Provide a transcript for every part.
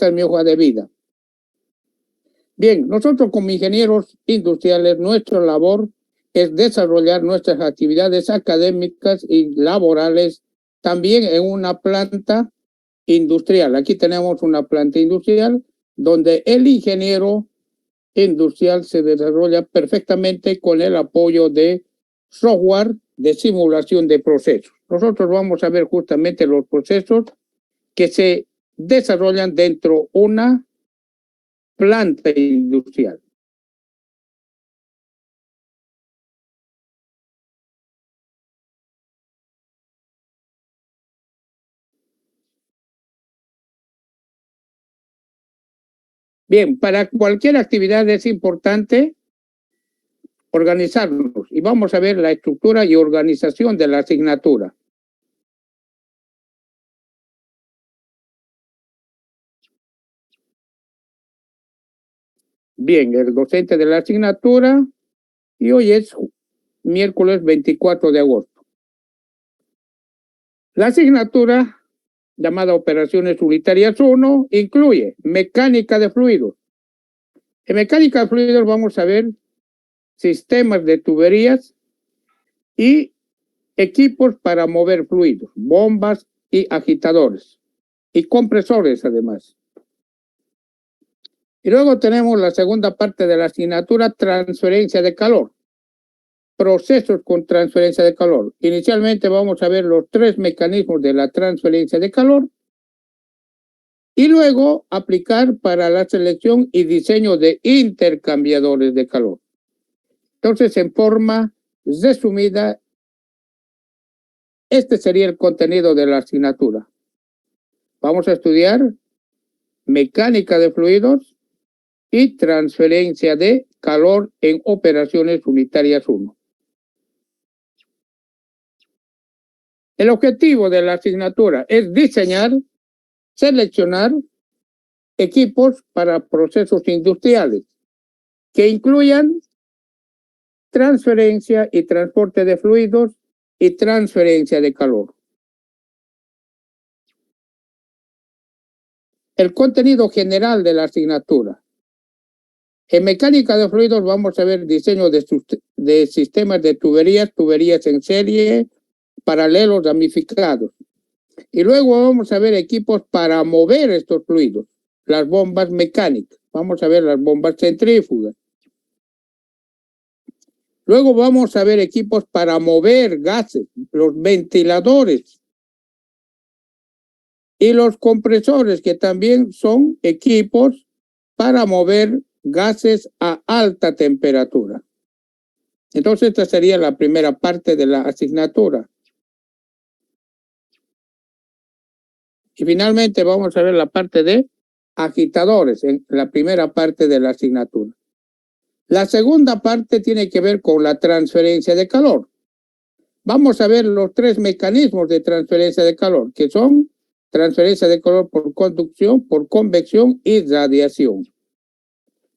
es mi hoja de vida. Bien, nosotros como ingenieros industriales, nuestra labor es desarrollar nuestras actividades académicas y laborales también en una planta industrial. Aquí tenemos una planta industrial donde el ingeniero industrial se desarrolla perfectamente con el apoyo de software de simulación de procesos. Nosotros vamos a ver justamente los procesos que se desarrollan dentro de una planta industrial. Bien, para cualquier actividad es importante organizarnos y vamos a ver la estructura y organización de la asignatura. Bien, el docente de la asignatura y hoy es miércoles 24 de agosto. La asignatura llamada Operaciones Unitarias 1 incluye mecánica de fluidos. En mecánica de fluidos vamos a ver sistemas de tuberías y equipos para mover fluidos, bombas y agitadores y compresores además. Y luego tenemos la segunda parte de la asignatura, transferencia de calor. Procesos con transferencia de calor. Inicialmente vamos a ver los tres mecanismos de la transferencia de calor y luego aplicar para la selección y diseño de intercambiadores de calor. Entonces, en forma resumida, este sería el contenido de la asignatura. Vamos a estudiar mecánica de fluidos y transferencia de calor en operaciones unitarias 1. El objetivo de la asignatura es diseñar, seleccionar equipos para procesos industriales que incluyan transferencia y transporte de fluidos y transferencia de calor. El contenido general de la asignatura. En mecánica de fluidos vamos a ver diseño de sistemas de tuberías en serie, paralelos ramificados. Y luego vamos a ver equipos para mover estos fluidos, las bombas mecánicas. Vamos a ver las bombas centrífugas. Luego vamos a ver equipos para mover gases, los ventiladores y los compresores, que también son equipos para mover gases a alta temperatura. Entonces, esta sería la primera parte de la asignatura. Y finalmente vamos a ver la parte de agitadores, en la primera parte de la asignatura. La segunda parte tiene que ver con la transferencia de calor. Vamos a ver los tres mecanismos de transferencia de calor, que son transferencia de calor por conducción, por convección y radiación.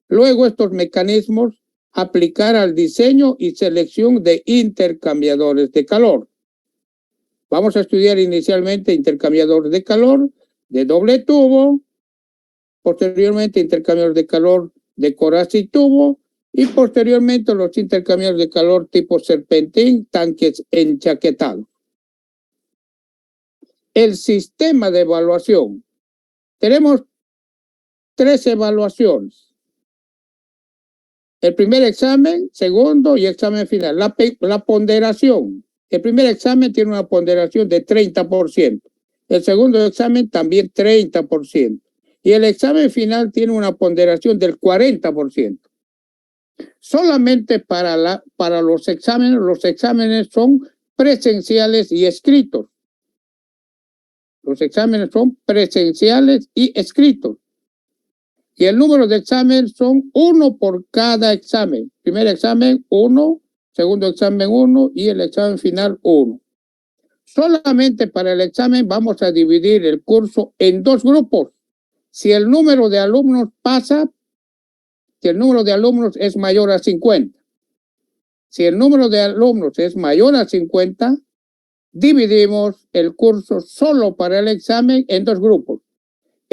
Luego estos mecanismos aplicar al diseño y selección de intercambiadores de calor. Vamos a estudiar inicialmente intercambiadores de calor de doble tubo, posteriormente intercambiadores de calor de coraza y tubo, y posteriormente los intercambiadores de calor tipo serpentín, tanques enchaquetados. El sistema de evaluación. Tenemos 3 evaluaciones. El primer examen, segundo y examen final. La ponderación. El primer examen tiene una ponderación de 30%. El segundo examen también 30%. Y el examen final tiene una ponderación del 40%. Solamente para los exámenes son presenciales y escritos. Los exámenes son presenciales y escritos. Y el número de exámenes son 1 por cada examen. Primer examen 1, segundo examen 1 y el examen final 1. Solamente para el examen vamos a dividir el curso en 2 grupos. Si el número de alumnos si el número de alumnos es mayor a 50. Si el número de alumnos es mayor a 50, dividimos el curso solo para el examen en 2 grupos.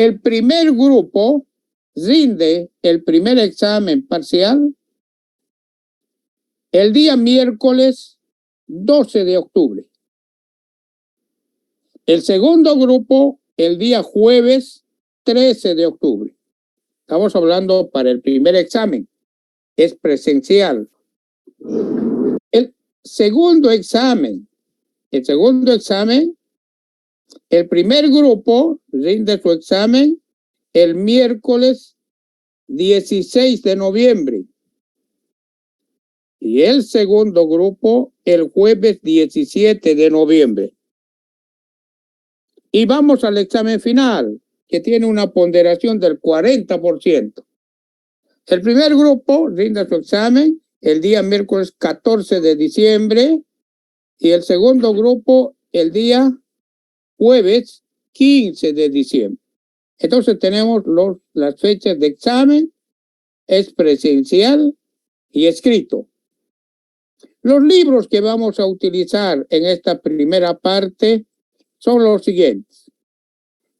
el primer grupo rinde el primer examen parcial el día miércoles 12 de octubre. El segundo grupo el día jueves 13 de octubre. Estamos hablando para el primer examen. Es presencial. El segundo examen, el primer grupo rinde su examen el miércoles 16 de noviembre y el segundo grupo el jueves 17 de noviembre. Y vamos al examen final, que tiene una ponderación del 40%. El primer grupo rinde su examen el día miércoles 14 de diciembre y el segundo grupo el día jueves 15 de diciembre. Entonces tenemos las fechas de examen, es presencial y escrito. Los libros que vamos a utilizar en esta primera parte son los siguientes.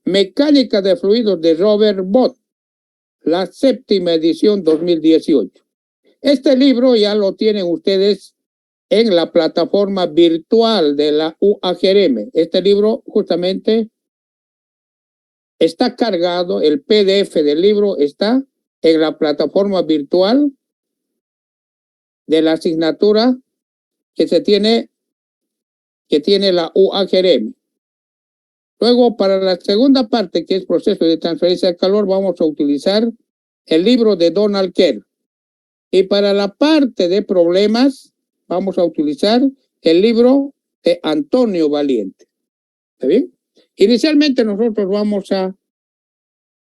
Mecánica de fluidos de Robert Bott, la 7ª edición 2018. Este libro ya lo tienen ustedes en la plataforma virtual de la UAGRM. Este libro justamente está cargado, el PDF del libro está en la plataforma virtual de la asignatura que tiene la UAGRM. Luego, para la segunda parte, que es proceso de transferencia de calor, vamos a utilizar el libro de Donald Kerr. Y para la parte de problemas, vamos a utilizar el libro de Antonio Valiente. ¿Está bien? Inicialmente nosotros vamos a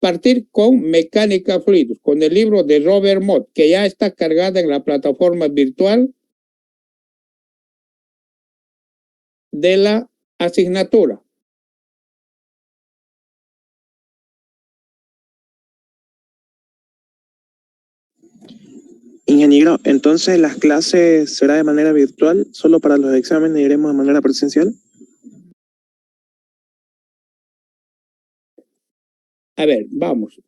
partir con mecánica fluidos, con el libro de Robert Bott, que ya está cargada en la plataforma virtual de la asignatura. Ingeniero, entonces las clases será de manera virtual, solo para los exámenes iremos de manera presencial. A ver, vamos.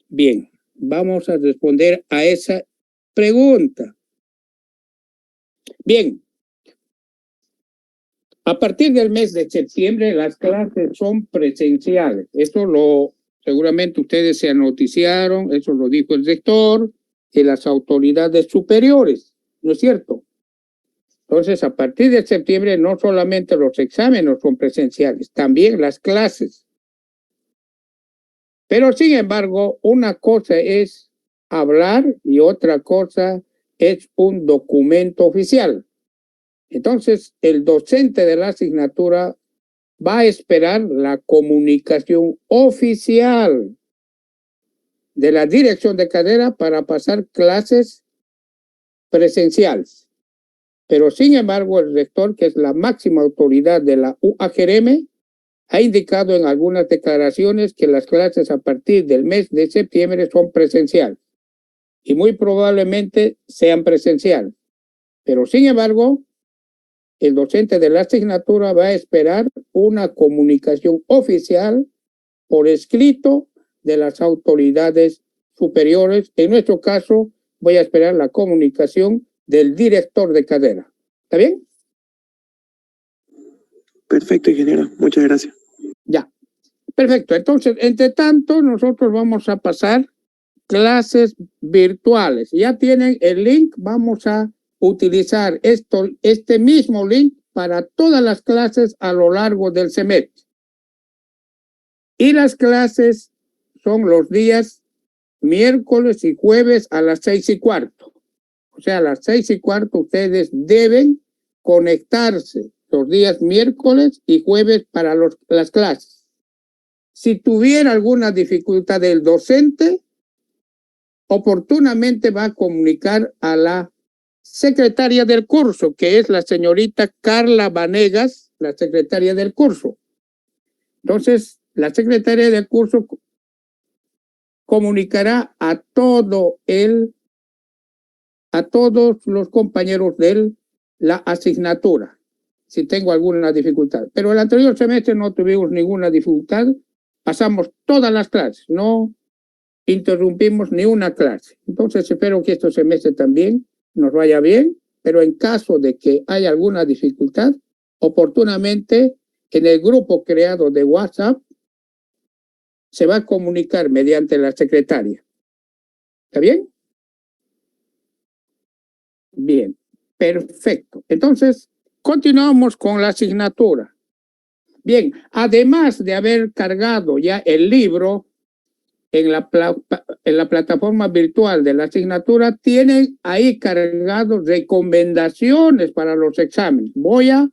Bien, vamos a responder a esa pregunta. Bien, a partir del mes de septiembre las clases son presenciales. Eso seguramente ustedes se noticiaron, eso lo dijo el rector y las autoridades superiores, ¿no es cierto? Entonces, a partir de septiembre no solamente los exámenes son presenciales, también las clases. Pero sin embargo, una cosa es hablar y otra cosa es un documento oficial. Entonces, el docente de la asignatura va a esperar la comunicación oficial de la dirección de carrera para pasar clases presenciales. Pero sin embargo, el rector, que es la máxima autoridad de la UAGRM, ha indicado en algunas declaraciones que las clases a partir del mes de septiembre son presenciales y muy probablemente sean presenciales. Pero sin embargo, el docente de la asignatura va a esperar una comunicación oficial por escrito de las autoridades superiores. En nuestro caso, voy a esperar la comunicación del director de carrera. ¿Está bien? Perfecto, ingeniero. Muchas gracias. Ya. Perfecto. Entonces, entre tanto, nosotros vamos a pasar clases virtuales. Ya tienen el link. Vamos a utilizar este mismo link para todas las clases a lo largo del semestre. Y las clases son los días miércoles y jueves a las 6:15. O sea, a las 6:15 ustedes deben conectarse los días miércoles y jueves para las clases. Si tuviera alguna dificultad el docente, oportunamente va a comunicar a la secretaria del curso, que es la señorita Carla Vanegas, la secretaria del curso. Entonces, la secretaria del curso comunicará a todos los compañeros de la asignatura, si tengo alguna dificultad. Pero el anterior semestre no tuvimos ninguna dificultad, pasamos todas las clases, no interrumpimos ni una clase. Entonces espero que este semestre también nos vaya bien, pero en caso de que haya alguna dificultad, oportunamente en el grupo creado de WhatsApp se va a comunicar mediante la secretaria. ¿Está bien? Bien, perfecto. Entonces, continuamos con la asignatura. Bien, además de haber cargado ya el libro en la plataforma virtual de la asignatura, tienen ahí cargados recomendaciones para los exámenes. Voy a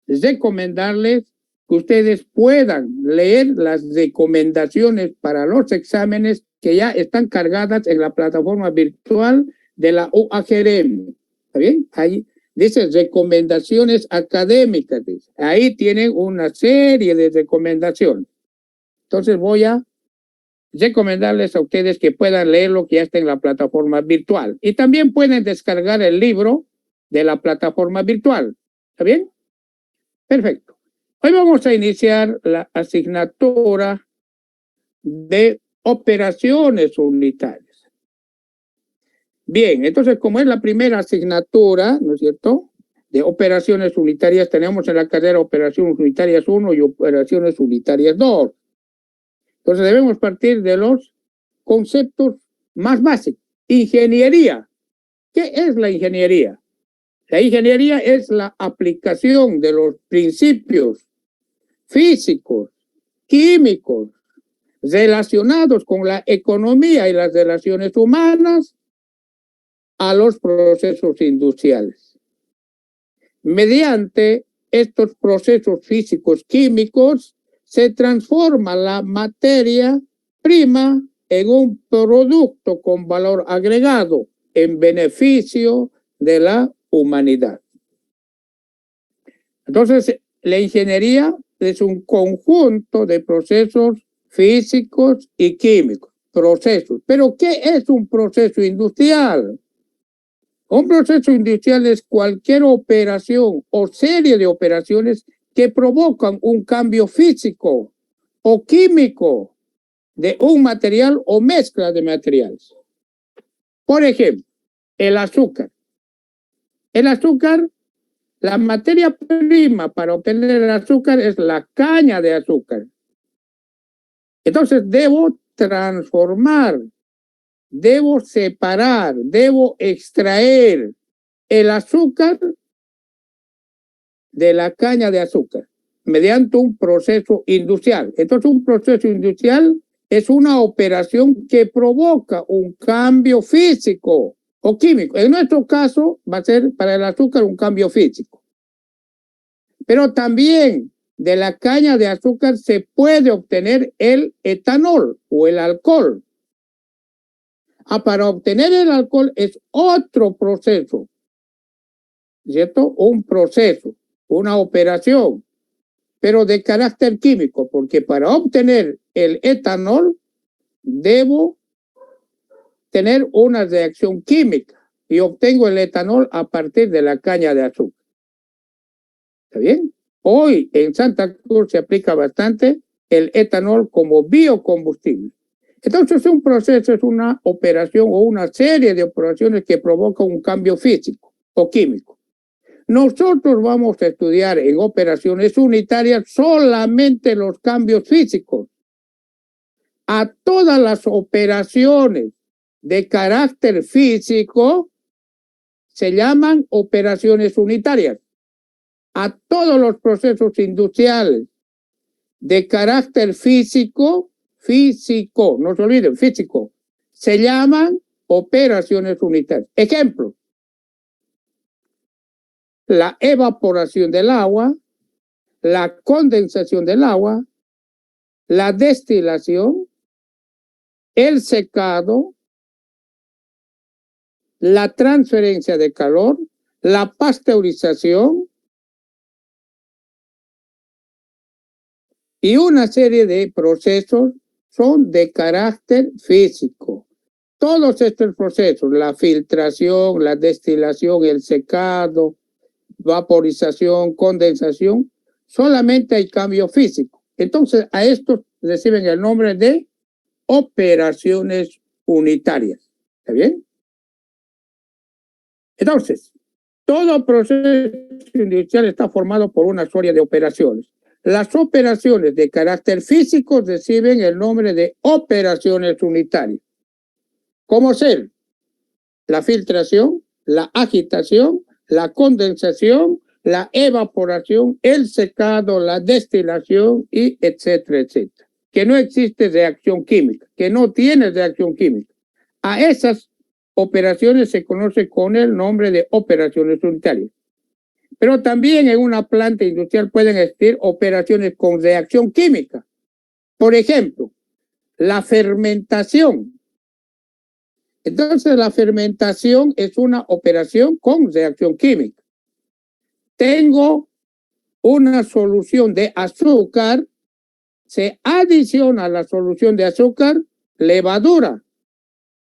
recomendarles que ustedes puedan leer las recomendaciones para los exámenes que ya están cargadas en la plataforma virtual de la UAGRM. ¿Está bien? Ahí dice recomendaciones académicas. Ahí tienen una serie de recomendaciones. Entonces voy a recomendarles a ustedes que puedan leer lo que ya está en la plataforma virtual. Y también pueden descargar el libro de la plataforma virtual. ¿Está bien? Perfecto. Hoy vamos a iniciar la asignatura de operaciones unitarias. Bien, entonces como es la primera asignatura, ¿no es cierto?, de operaciones unitarias, tenemos en la carrera operaciones unitarias 1 y operaciones unitarias 2. Entonces debemos partir de los conceptos más básicos. Ingeniería. ¿Qué es la ingeniería? La ingeniería es la aplicación de los principios físicos, químicos, relacionados con la economía y las relaciones humanas a los procesos industriales. Mediante estos procesos físicos químicos se transforma la materia prima en un producto con valor agregado en beneficio de la humanidad. Entonces, la ingeniería es un conjunto de procesos físicos y químicos. Procesos. ¿Pero qué es un proceso industrial? Un proceso industrial es cualquier operación o serie de operaciones que provocan un cambio físico o químico de un material o mezcla de materiales. Por ejemplo, el azúcar. El azúcar, la materia prima para obtener el azúcar es la caña de azúcar. Entonces debo transformar, debo separar, debo extraer el azúcar de la caña de azúcar mediante un proceso industrial. Entonces un proceso industrial es una operación que provoca un cambio físico o químico. En nuestro caso va a ser para el azúcar un cambio físico. Pero también de la caña de azúcar se puede obtener el etanol o el alcohol. Para obtener el alcohol es otro proceso, ¿cierto? Un proceso, una operación, pero de carácter químico, porque para obtener el etanol debo tener una reacción química y obtengo el etanol a partir de la caña de azúcar. ¿Está bien? Hoy en Santa Cruz se aplica bastante el etanol como biocombustible. Entonces un proceso es una operación o una serie de operaciones que provocan un cambio físico o químico. Nosotros vamos a estudiar en operaciones unitarias solamente los cambios físicos. A todas las operaciones de carácter físico se llaman operaciones unitarias. A todos los procesos industriales de carácter físico, no se olviden, físico, se llaman operaciones unitarias. Ejemplo, la evaporación del agua, la condensación del agua, la destilación, el secado, la transferencia de calor, la pasteurización y una serie de procesos son de carácter físico. Todos estos procesos, la filtración, la destilación, el secado, vaporización, condensación, solamente hay cambio físico. Entonces, a estos reciben el nombre de operaciones unitarias. ¿Está bien? Entonces, todo proceso industrial está formado por una serie de operaciones. Las operaciones de carácter físico reciben el nombre de operaciones unitarias. ¿Cómo ser? La filtración, la agitación, la condensación, la evaporación, el secado, la destilación y etcétera, etcétera. Que no existe reacción química, que no tiene reacción química. A esas operaciones se conoce con el nombre de operaciones unitarias. Pero también en una planta industrial pueden existir operaciones con reacción química. Por ejemplo, la fermentación. Entonces, la fermentación es una operación con reacción química. Tengo una solución de azúcar, se adiciona a la solución de azúcar levadura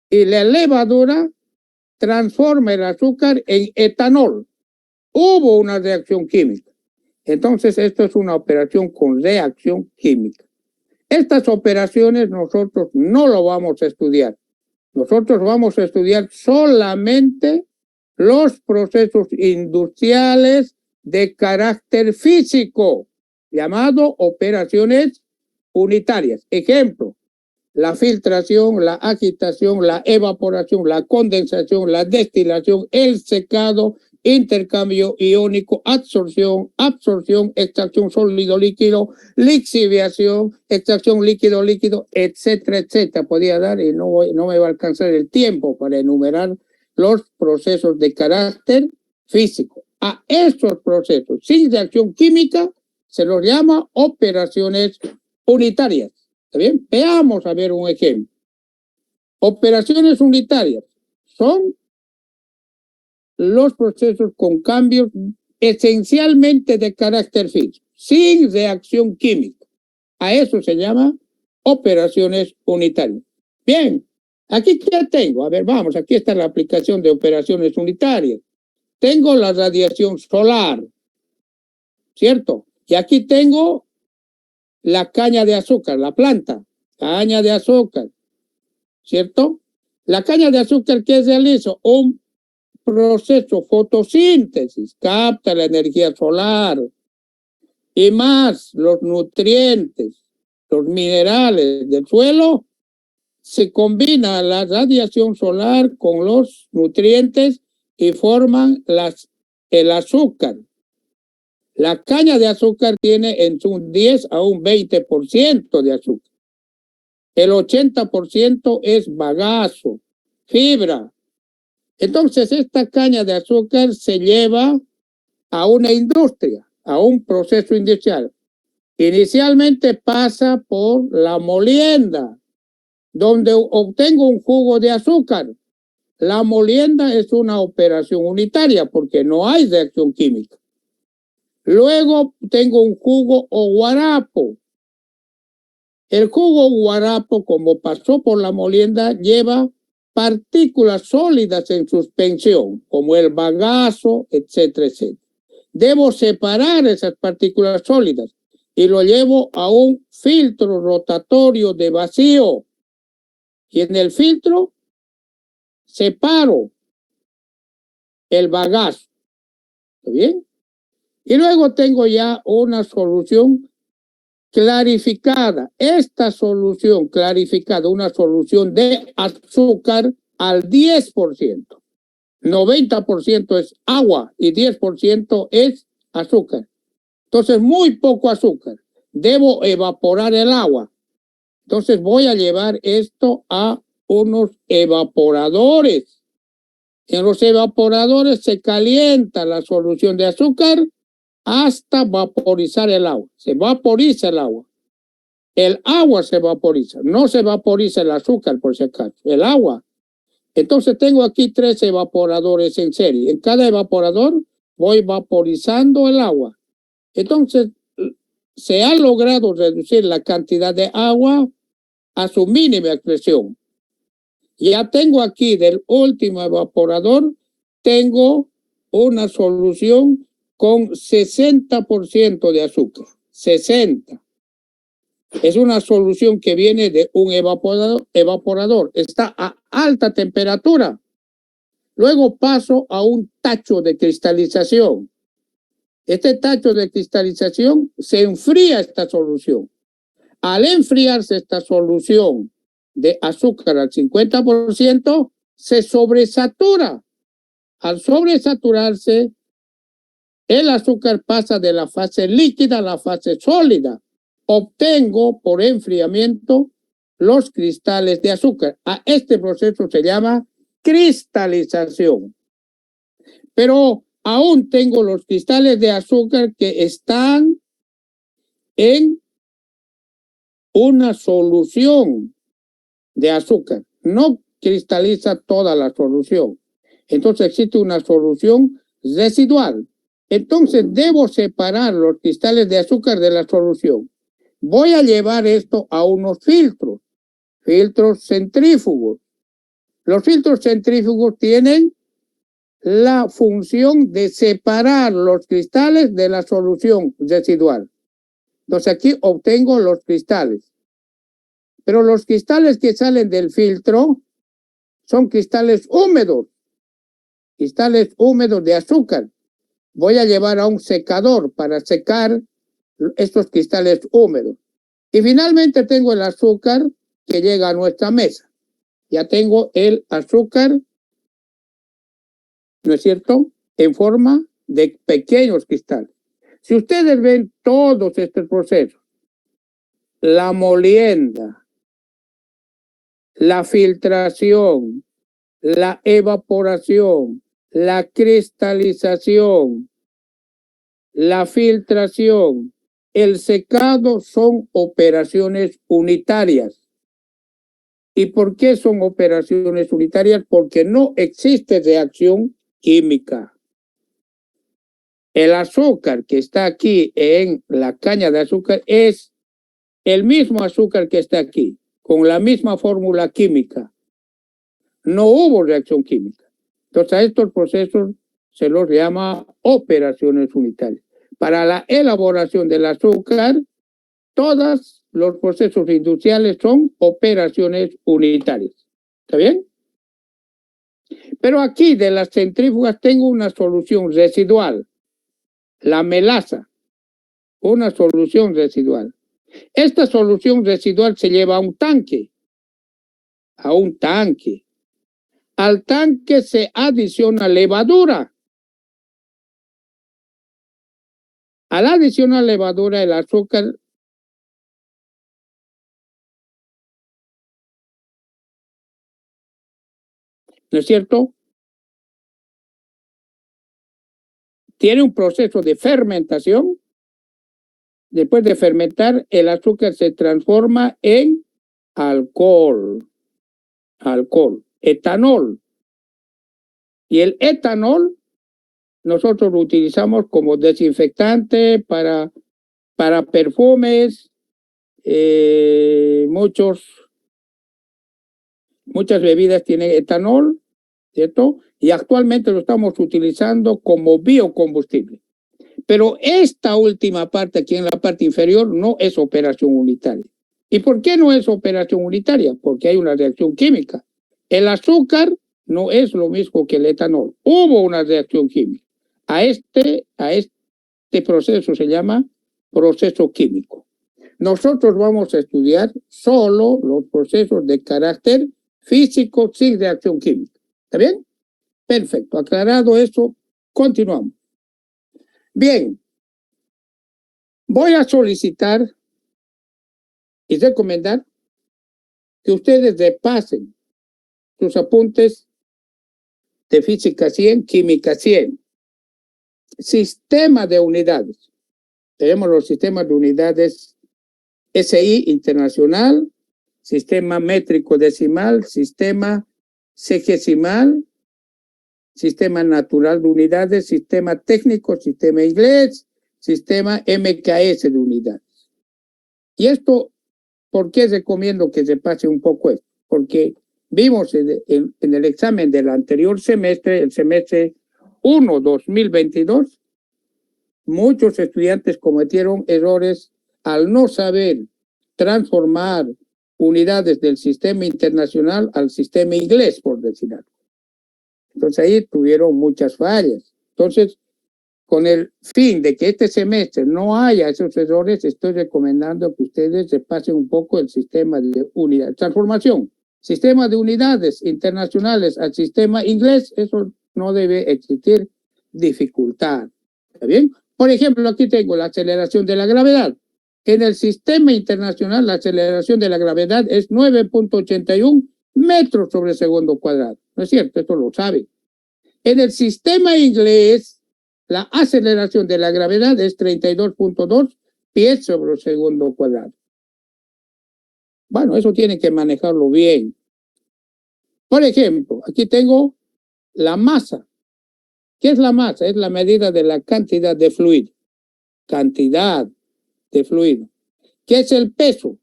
y la levadura transforma el azúcar en etanol. Hubo una reacción química. Entonces, esto es una operación con reacción química. Estas operaciones nosotros no lo vamos a estudiar. Nosotros vamos a estudiar solamente los procesos industriales de carácter físico, llamado operaciones unitarias. Ejemplo, la filtración, la agitación, la evaporación, la condensación, la destilación, el secado, intercambio iónico, absorción, extracción sólido-líquido, lixiviación, extracción líquido-líquido, etcétera, etcétera. Podía dar y no me va a alcanzar el tiempo para enumerar los procesos de carácter físico. A estos procesos sin reacción química se los llama operaciones unitarias. ¿Está bien? Veamos a ver un ejemplo. Operaciones unitarias son los procesos con cambios esencialmente de carácter físico, sin reacción química. A eso se llama operaciones unitarias. Bien, aquí ya tengo, a ver, vamos, aquí está la aplicación de operaciones unitarias. Tengo la radiación solar, ¿cierto? Y aquí tengo la caña de azúcar, la planta, caña de azúcar, ¿cierto? La caña de azúcar, ¿qué realiza? Un proceso fotosíntesis, capta la energía solar y más los nutrientes, los minerales del suelo, se combina la radiación solar con los nutrientes y forman el azúcar. La caña de azúcar tiene entre un 10 a un 20% de azúcar. El 80% es bagazo, fibra. Entonces, esta caña de azúcar se lleva a una industria, a un proceso industrial. Inicialmente pasa por la molienda, donde obtengo un jugo de azúcar. La molienda es una operación unitaria porque no hay reacción química. Luego tengo un jugo o guarapo. El jugo guarapo, como pasó por la molienda, lleva partículas sólidas en suspensión, como el bagazo, etcétera, etcétera. Debo separar esas partículas sólidas y lo llevo a un filtro rotatorio de vacío. Y en el filtro separo el bagazo. ¿Está bien? Y luego tengo ya una solución clarificada. Esta solución clarificada, una solución de azúcar al 10%. 90% es agua y 10% es azúcar. Entonces, muy poco azúcar. Debo evaporar el agua. Entonces, voy a llevar esto a unos evaporadores. En los evaporadores se calienta la solución de azúcar hasta vaporizar el agua. Se vaporiza el agua. El agua se vaporiza. No se vaporiza el azúcar, por si acaso. El agua. Entonces tengo aquí 3 evaporadores en serie. En cada evaporador voy vaporizando el agua. Entonces se ha logrado reducir la cantidad de agua a su mínima expresión. Ya tengo aquí del último evaporador, tengo una solución con 60% de azúcar. 60. Es una solución que viene de un evaporador. Está a alta temperatura. Luego paso a un tacho de cristalización. Este tacho de cristalización se enfría esta solución. Al enfriarse esta solución de azúcar al 50%, se sobresatura. Al sobresaturarse, el azúcar pasa de la fase líquida a la fase sólida. Obtengo por enfriamiento los cristales de azúcar. A este proceso se llama cristalización. Pero aún tengo los cristales de azúcar que están en una solución de azúcar. No cristaliza toda la solución. Entonces existe una solución residual. Entonces debo separar los cristales de azúcar de la solución. Voy a llevar esto a unos filtros centrífugos. Los filtros centrífugos tienen la función de separar los cristales de la solución residual. Entonces aquí obtengo los cristales. Pero los cristales que salen del filtro son cristales húmedos de azúcar. Voy a llevar a un secador para secar estos cristales húmedos. Y finalmente tengo el azúcar que llega a nuestra mesa. Ya tengo el azúcar, ¿no es cierto?, en forma de pequeños cristales. Si ustedes ven todos estos procesos, la molienda, la filtración, la evaporación, la cristalización, la filtración, el secado son operaciones unitarias. ¿Y por qué son operaciones unitarias? Porque no existe reacción química. El azúcar que está aquí en la caña de azúcar es el mismo azúcar que está aquí, con la misma fórmula química. No hubo reacción química. Entonces a estos procesos se los llama operaciones unitarias. Para la elaboración del azúcar, todos los procesos industriales son operaciones unitarias. ¿Está bien? Pero aquí de las centrífugas tengo una solución residual, la melaza, una solución residual. Esta solución residual se lleva a un tanque. Al tanque se adiciona levadura. Al adicionar levadura, el azúcar ¿no es cierto? Tiene un proceso de fermentación. Después de fermentar, el azúcar se transforma en alcohol, etanol. Y el etanol nosotros lo utilizamos como desinfectante para perfumes, muchas bebidas tienen etanol, ¿cierto? Y actualmente lo estamos utilizando como biocombustible. Pero esta última parte, aquí en la parte inferior, no es operación unitaria. ¿Y por qué no es operación unitaria? Porque hay una reacción química. El azúcar no es lo mismo que el etanol. Hubo una reacción química. A este proceso se llama proceso químico. Nosotros vamos a estudiar solo los procesos de carácter físico sin reacción química. ¿Está bien? Perfecto. Aclarado eso, continuamos. Bien, voy a solicitar y recomendar que ustedes repasen sus apuntes de física 100, química 100. Sistema de unidades. Tenemos los sistemas de unidades SI internacional, sistema métrico decimal, sistema sexagesimal, sistema natural de unidades, sistema técnico, sistema inglés, sistema MKS de unidades. Y esto, ¿por qué recomiendo que se pase un poco esto? Porque vimos en el examen del anterior semestre, el semestre 1, 2022, muchos estudiantes cometieron errores al no saber transformar unidades del sistema internacional al sistema inglés, por decir algo. Entonces ahí tuvieron muchas fallas. Entonces, con el fin de que este semestre no haya esos errores, estoy recomendando que ustedes repasen un poco el sistema de unidad. Transformación, sistema de unidades internacionales al sistema inglés, eso no debe existir dificultad. ¿Está bien? Por ejemplo, aquí tengo la aceleración de la gravedad. En el sistema internacional, la aceleración de la gravedad es 9.81 metros sobre segundo cuadrado. ¿No es cierto? Esto lo saben. En el sistema inglés, la aceleración de la gravedad es 32.2 pies sobre segundo cuadrado. Bueno, eso tienen que manejarlo bien. Por ejemplo, aquí tengo la masa. ¿Qué es la masa? Es la medida de la cantidad de fluido. Cantidad de fluido. ¿Qué es el peso?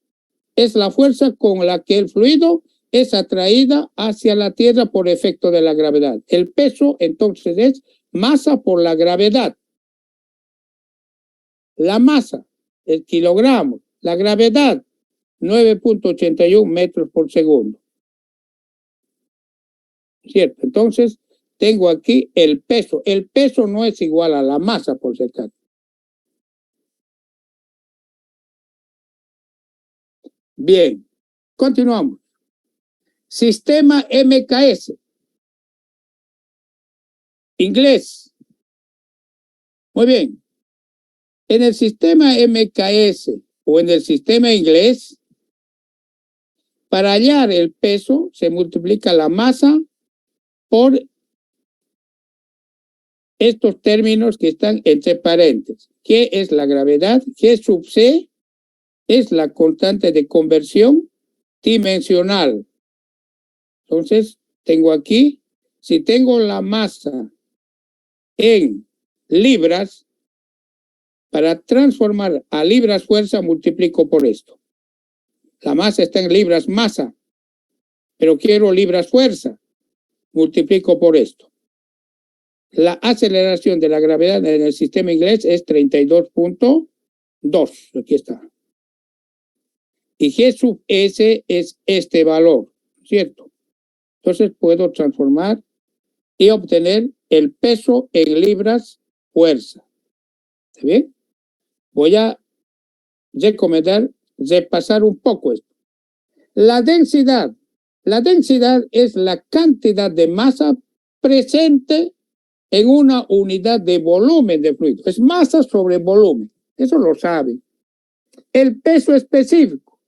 Es la fuerza con la que el fluido es atraída hacia la Tierra por efecto de la gravedad. El peso, entonces, es masa por la gravedad. La masa, el kilogramo. La gravedad, 9.81 metros por segundo. ¿Cierto? Entonces, tengo aquí el peso. El peso no es igual a la masa, por si acaso. Bien, continuamos. Sistema MKS. Inglés. Muy bien. En el sistema MKS o en el sistema inglés, para hallar el peso se multiplica la masa por estos términos que están entre paréntesis. ¿Qué es la gravedad? G sub C es la constante de conversión dimensional. Entonces, tengo aquí, si tengo la masa en libras, para transformar a libras fuerza, multiplico por esto. La masa está en libras masa, pero quiero libras fuerza, multiplico por esto. La aceleración de la gravedad en el sistema inglés es 32.2. Aquí está. Y G sub S es este valor, ¿cierto? Entonces puedo transformar y obtener el peso en libras fuerza. ¿Está bien? Voy a recomendar repasar un poco esto. La densidad es la cantidad de masa presente en una unidad de volumen de fluido. Es masa sobre volumen. Eso lo saben. El peso específico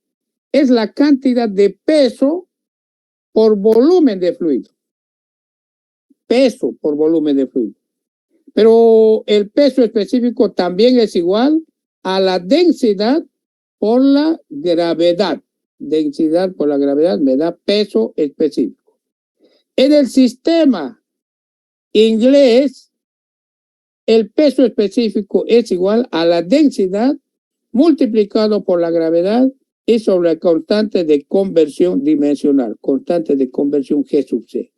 es la cantidad de peso por volumen de fluido. Peso por volumen de fluido. Pero el peso específico también es igual a la densidad por la gravedad. Densidad por la gravedad me da peso específico. En el sistema inglés, el peso específico es igual a la densidad multiplicado por la gravedad y sobre la constante de conversión dimensional, constante de conversión G sub C.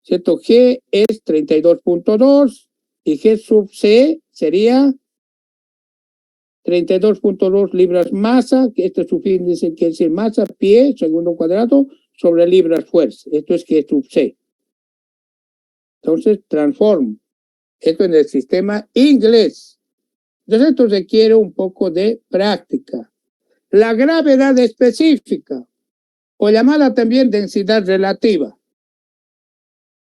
¿Cierto? G es 32.2 y G sub C sería 32.2 libras masa, que este subíndice quiere decir masa, pie, segundo cuadrado, sobre libras fuerza. Esto es G sub C. Entonces, transformo esto en el sistema inglés. Entonces, esto requiere un poco de práctica. La gravedad específica, o llamada también densidad relativa.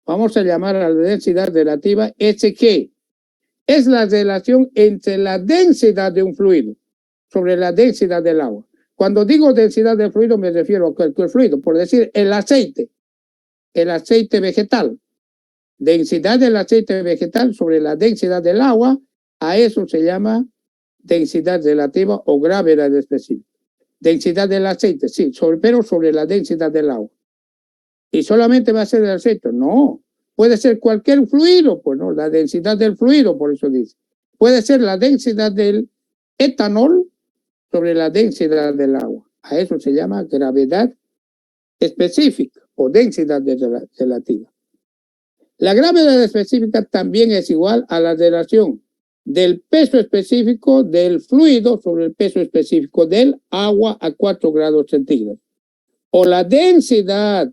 Vamos a llamar a la densidad relativa SG. Es la relación entre la densidad de un fluido sobre la densidad del agua. Cuando digo densidad del fluido me refiero a cualquier fluido, por decir el aceite vegetal. Densidad del aceite vegetal sobre la densidad del agua, a eso se llama densidad relativa o gravedad específica. Densidad del aceite, sí, pero sobre la densidad del agua. ¿Y solamente va a ser el aceite? No, puede ser cualquier fluido, pues no, la densidad del fluido, por eso dice. Puede ser la densidad del etanol sobre la densidad del agua. A eso se llama gravedad específica o densidad relativa. La gravedad específica también es igual a la relación del peso específico del fluido sobre el peso específico del agua a 4 grados centígrados. O la densidad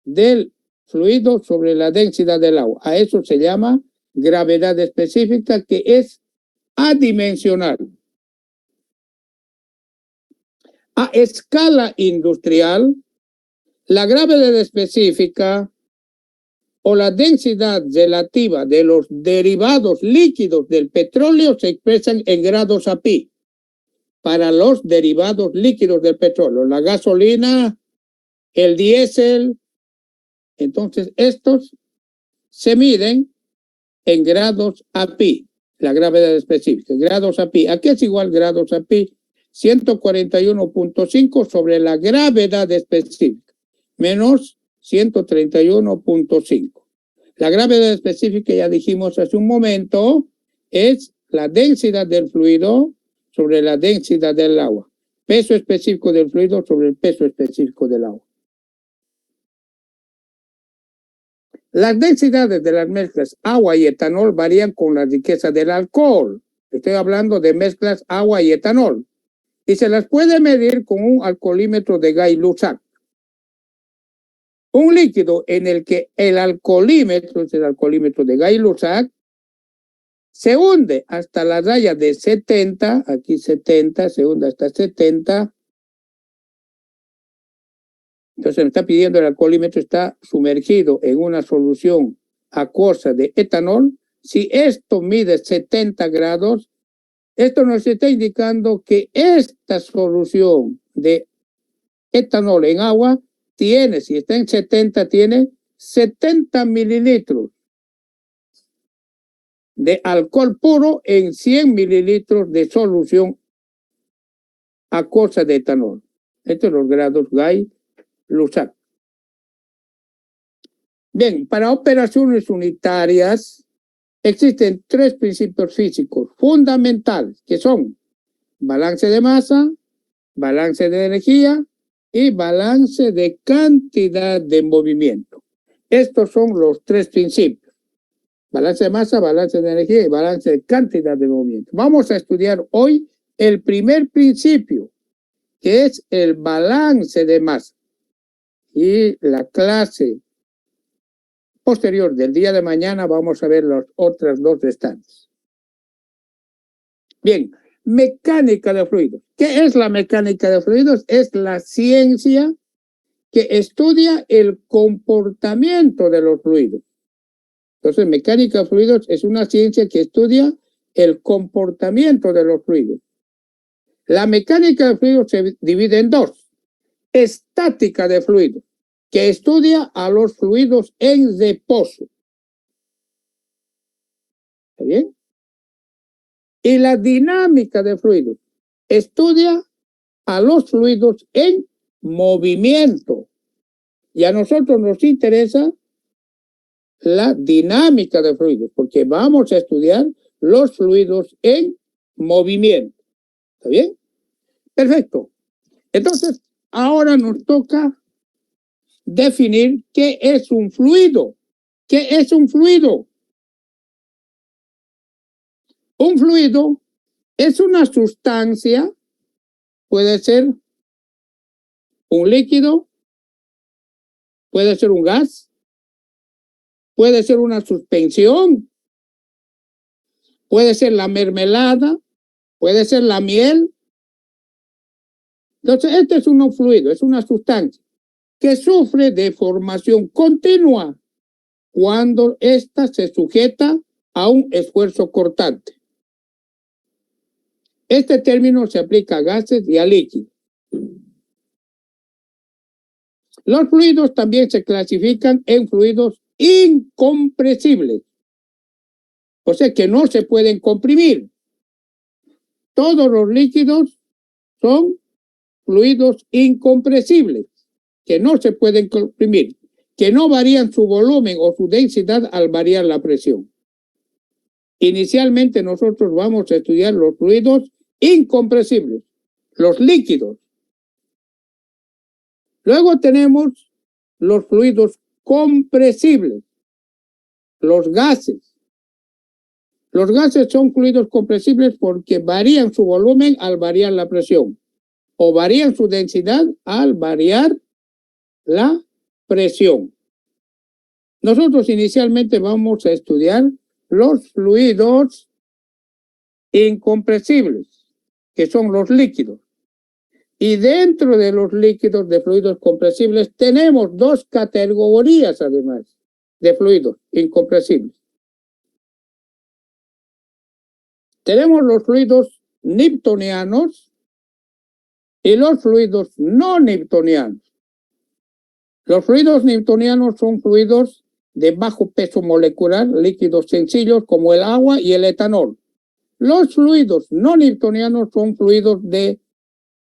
del fluido sobre la densidad del agua. A eso se llama gravedad específica, que es adimensional. A escala industrial, la gravedad específica o la densidad relativa de los derivados líquidos del petróleo se expresan en grados API para los derivados líquidos del petróleo, la gasolina, el diésel. Entonces, estos se miden en grados API, la gravedad específica, grados API. ¿A qué es igual grados API? 141.5 sobre la gravedad específica, menos 131.5. La gravedad específica, ya dijimos hace un momento, es la densidad del fluido sobre la densidad del agua. Peso específico del fluido sobre el peso específico del agua. Las densidades de las mezclas agua y etanol varían con la riqueza del alcohol. Estoy hablando de mezclas agua y etanol. Y se las puede medir con un alcoholímetro de Gay-Lussac. Un líquido en el que el alcoholímetro, es el alcoholímetro de Gay-Lussac, se hunde hasta la raya de 70, aquí 70, se hunde hasta 70. Entonces me está pidiendo el alcoholímetro, está sumergido en una solución acuosa de etanol. Si esto mide 70 grados, esto nos está indicando que esta solución de etanol en agua tiene, si está en 70, tiene 70 mililitros de alcohol puro en 100 mililitros de solución acuosa de etanol. Estos son los grados Gay-Lussac. Bien, para operaciones unitarias existen 3 principios físicos fundamentales, que son balance de masa, balance de energía y balance de cantidad de movimiento. Estos son los 3 principios. Balance de masa, balance de energía y balance de cantidad de movimiento. Vamos a estudiar hoy el primer principio, que es el balance de masa. Y la clase posterior del día de mañana vamos a ver las otras 2 restantes. Bien, mecánica de fluidos. ¿Qué es la mecánica de fluidos? Es la ciencia que estudia el comportamiento de los fluidos. Entonces, mecánica de fluidos es una ciencia que estudia el comportamiento de los fluidos. La mecánica de fluidos se divide en 2. Estática de fluidos, que estudia a los fluidos en reposo. ¿Está bien? Y la dinámica de fluidos estudia a los fluidos en movimiento. Y a nosotros nos interesa la dinámica de fluidos, porque vamos a estudiar los fluidos en movimiento. ¿Está bien? Perfecto. Entonces, ahora nos toca definir qué es un fluido. ¿Qué es un fluido? Un fluido es una sustancia, puede ser un líquido, puede ser un gas, puede ser una suspensión, puede ser la mermelada, puede ser la miel. Entonces, este es un fluido, es una sustancia que sufre de formación continua cuando ésta se sujeta a un esfuerzo cortante. Este término se aplica a gases y a líquidos. Los fluidos también se clasifican en fluidos incompresibles, o sea que no se pueden comprimir. Todos los líquidos son fluidos incompresibles, que no se pueden comprimir, que no varían su volumen o su densidad al variar la presión. Inicialmente nosotros vamos a estudiar los fluidos incompresibles, los líquidos. Luego tenemos los fluidos compresibles. los gases. Los gases son fluidos compresibles porque varían su volumen al variar la presión o varían su densidad al variar la presión. Nosotros inicialmente vamos a estudiar los fluidos incompresibles, que son los líquidos. Y dentro de los líquidos de fluidos compresibles tenemos dos categorías además de fluidos incompresibles. Tenemos los fluidos newtonianos y los fluidos no newtonianos. Los fluidos newtonianos son fluidos de bajo peso molecular, líquidos sencillos como el agua y el etanol. Los fluidos no newtonianos son fluidos de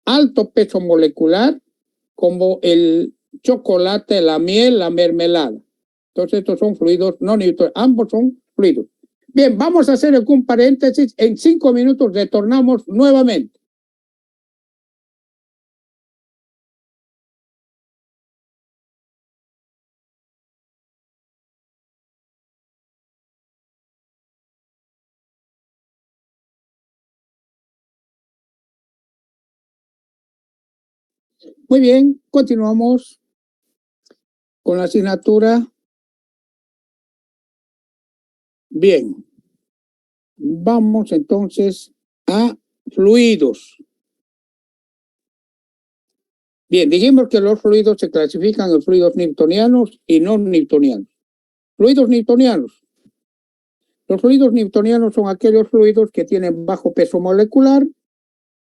alto peso molecular como el chocolate, la miel, la mermelada. Entonces estos son fluidos no newtonianos, ambos son fluidos. Bien, vamos a hacer un paréntesis, en 5 minutos retornamos nuevamente. Muy bien, continuamos con la asignatura. Bien, vamos entonces a fluidos. Bien, dijimos que los fluidos se clasifican en fluidos newtonianos y no newtonianos. Fluidos newtonianos. Los fluidos newtonianos son aquellos fluidos que tienen bajo peso molecular,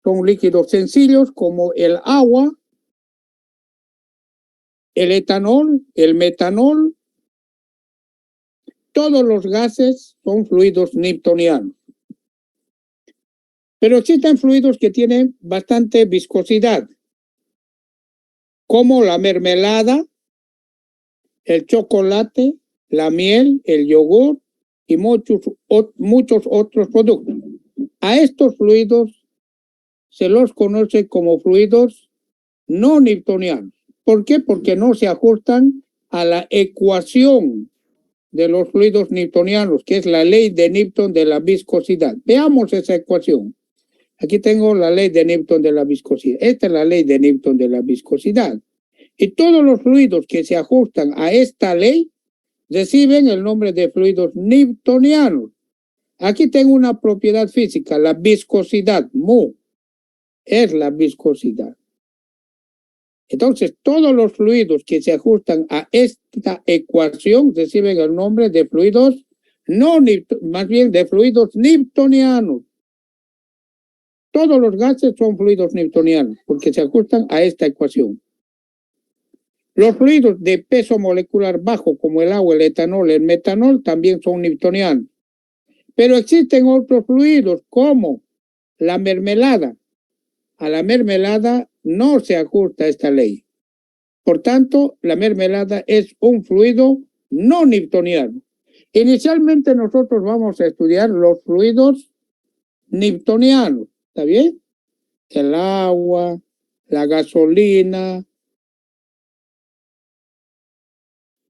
son líquidos sencillos como el agua, el etanol, el metanol. Todos los gases son fluidos newtonianos. Pero existen fluidos que tienen bastante viscosidad, como la mermelada, el chocolate, la miel, el yogur y muchos otros productos. A estos fluidos se los conoce como fluidos no newtonianos. ¿Por qué? Porque no se ajustan a la ecuación de los fluidos newtonianos, que es la ley de Newton de la viscosidad. Veamos esa ecuación. Aquí tengo la ley de Newton de la viscosidad. Esta es la ley de Newton de la viscosidad. Y todos los fluidos que se ajustan a esta ley reciben el nombre de fluidos newtonianos. Aquí tengo una propiedad física, la viscosidad, mu, es la viscosidad. Entonces, todos los fluidos que se ajustan a esta ecuación reciben el nombre de fluidos más bien de fluidos newtonianos. Todos los gases son fluidos newtonianos porque se ajustan a esta ecuación. Los fluidos de peso molecular bajo, como el agua, el etanol, el metanol, también son newtonianos. Pero existen otros fluidos, como la mermelada. A la mermelada no se ajusta esta ley. Por tanto, la mermelada es un fluido no newtoniano. Inicialmente nosotros vamos a estudiar los fluidos newtonianos. ¿Está bien? El agua, la gasolina,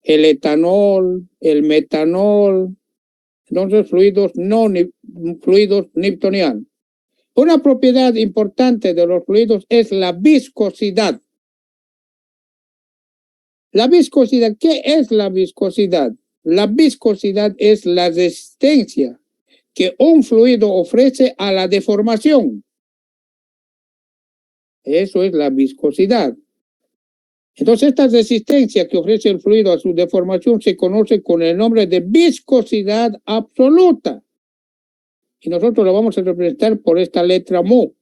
el etanol, el metanol. Entonces, fluidos newtonianos. Una propiedad importante de los fluidos es la viscosidad. La viscosidad, ¿qué es la viscosidad? La viscosidad es la resistencia que un fluido ofrece a la deformación. Eso es la viscosidad. Entonces, esta resistencia que ofrece el fluido a su deformación se conoce con el nombre de viscosidad absoluta. Y nosotros lo vamos a representar por esta letra mu.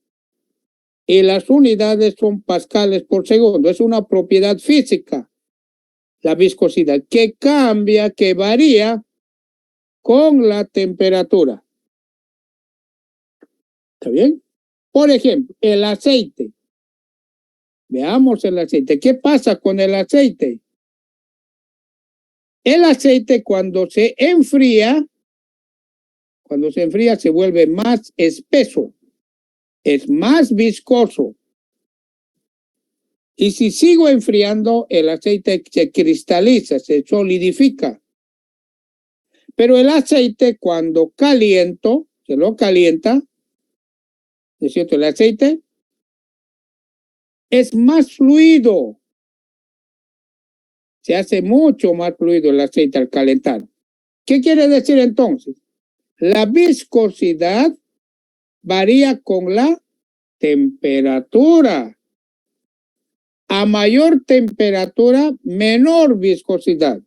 Y las unidades son pascales por segundo. Es una propiedad física, la viscosidad, que cambia, que varía con la temperatura. ¿Está bien? Por ejemplo, el aceite. Veamos el aceite. ¿Qué pasa con el aceite? El aceite cuando se enfría se vuelve más espeso, es más viscoso. Y si sigo enfriando, el aceite se cristaliza, se solidifica. Pero el aceite cuando caliento, se lo calienta, ¿es cierto? El aceite es más fluido. Se hace mucho más fluido el aceite al calentar. ¿Qué quiere decir entonces? La viscosidad varía con la temperatura. A mayor temperatura, menor viscosidad.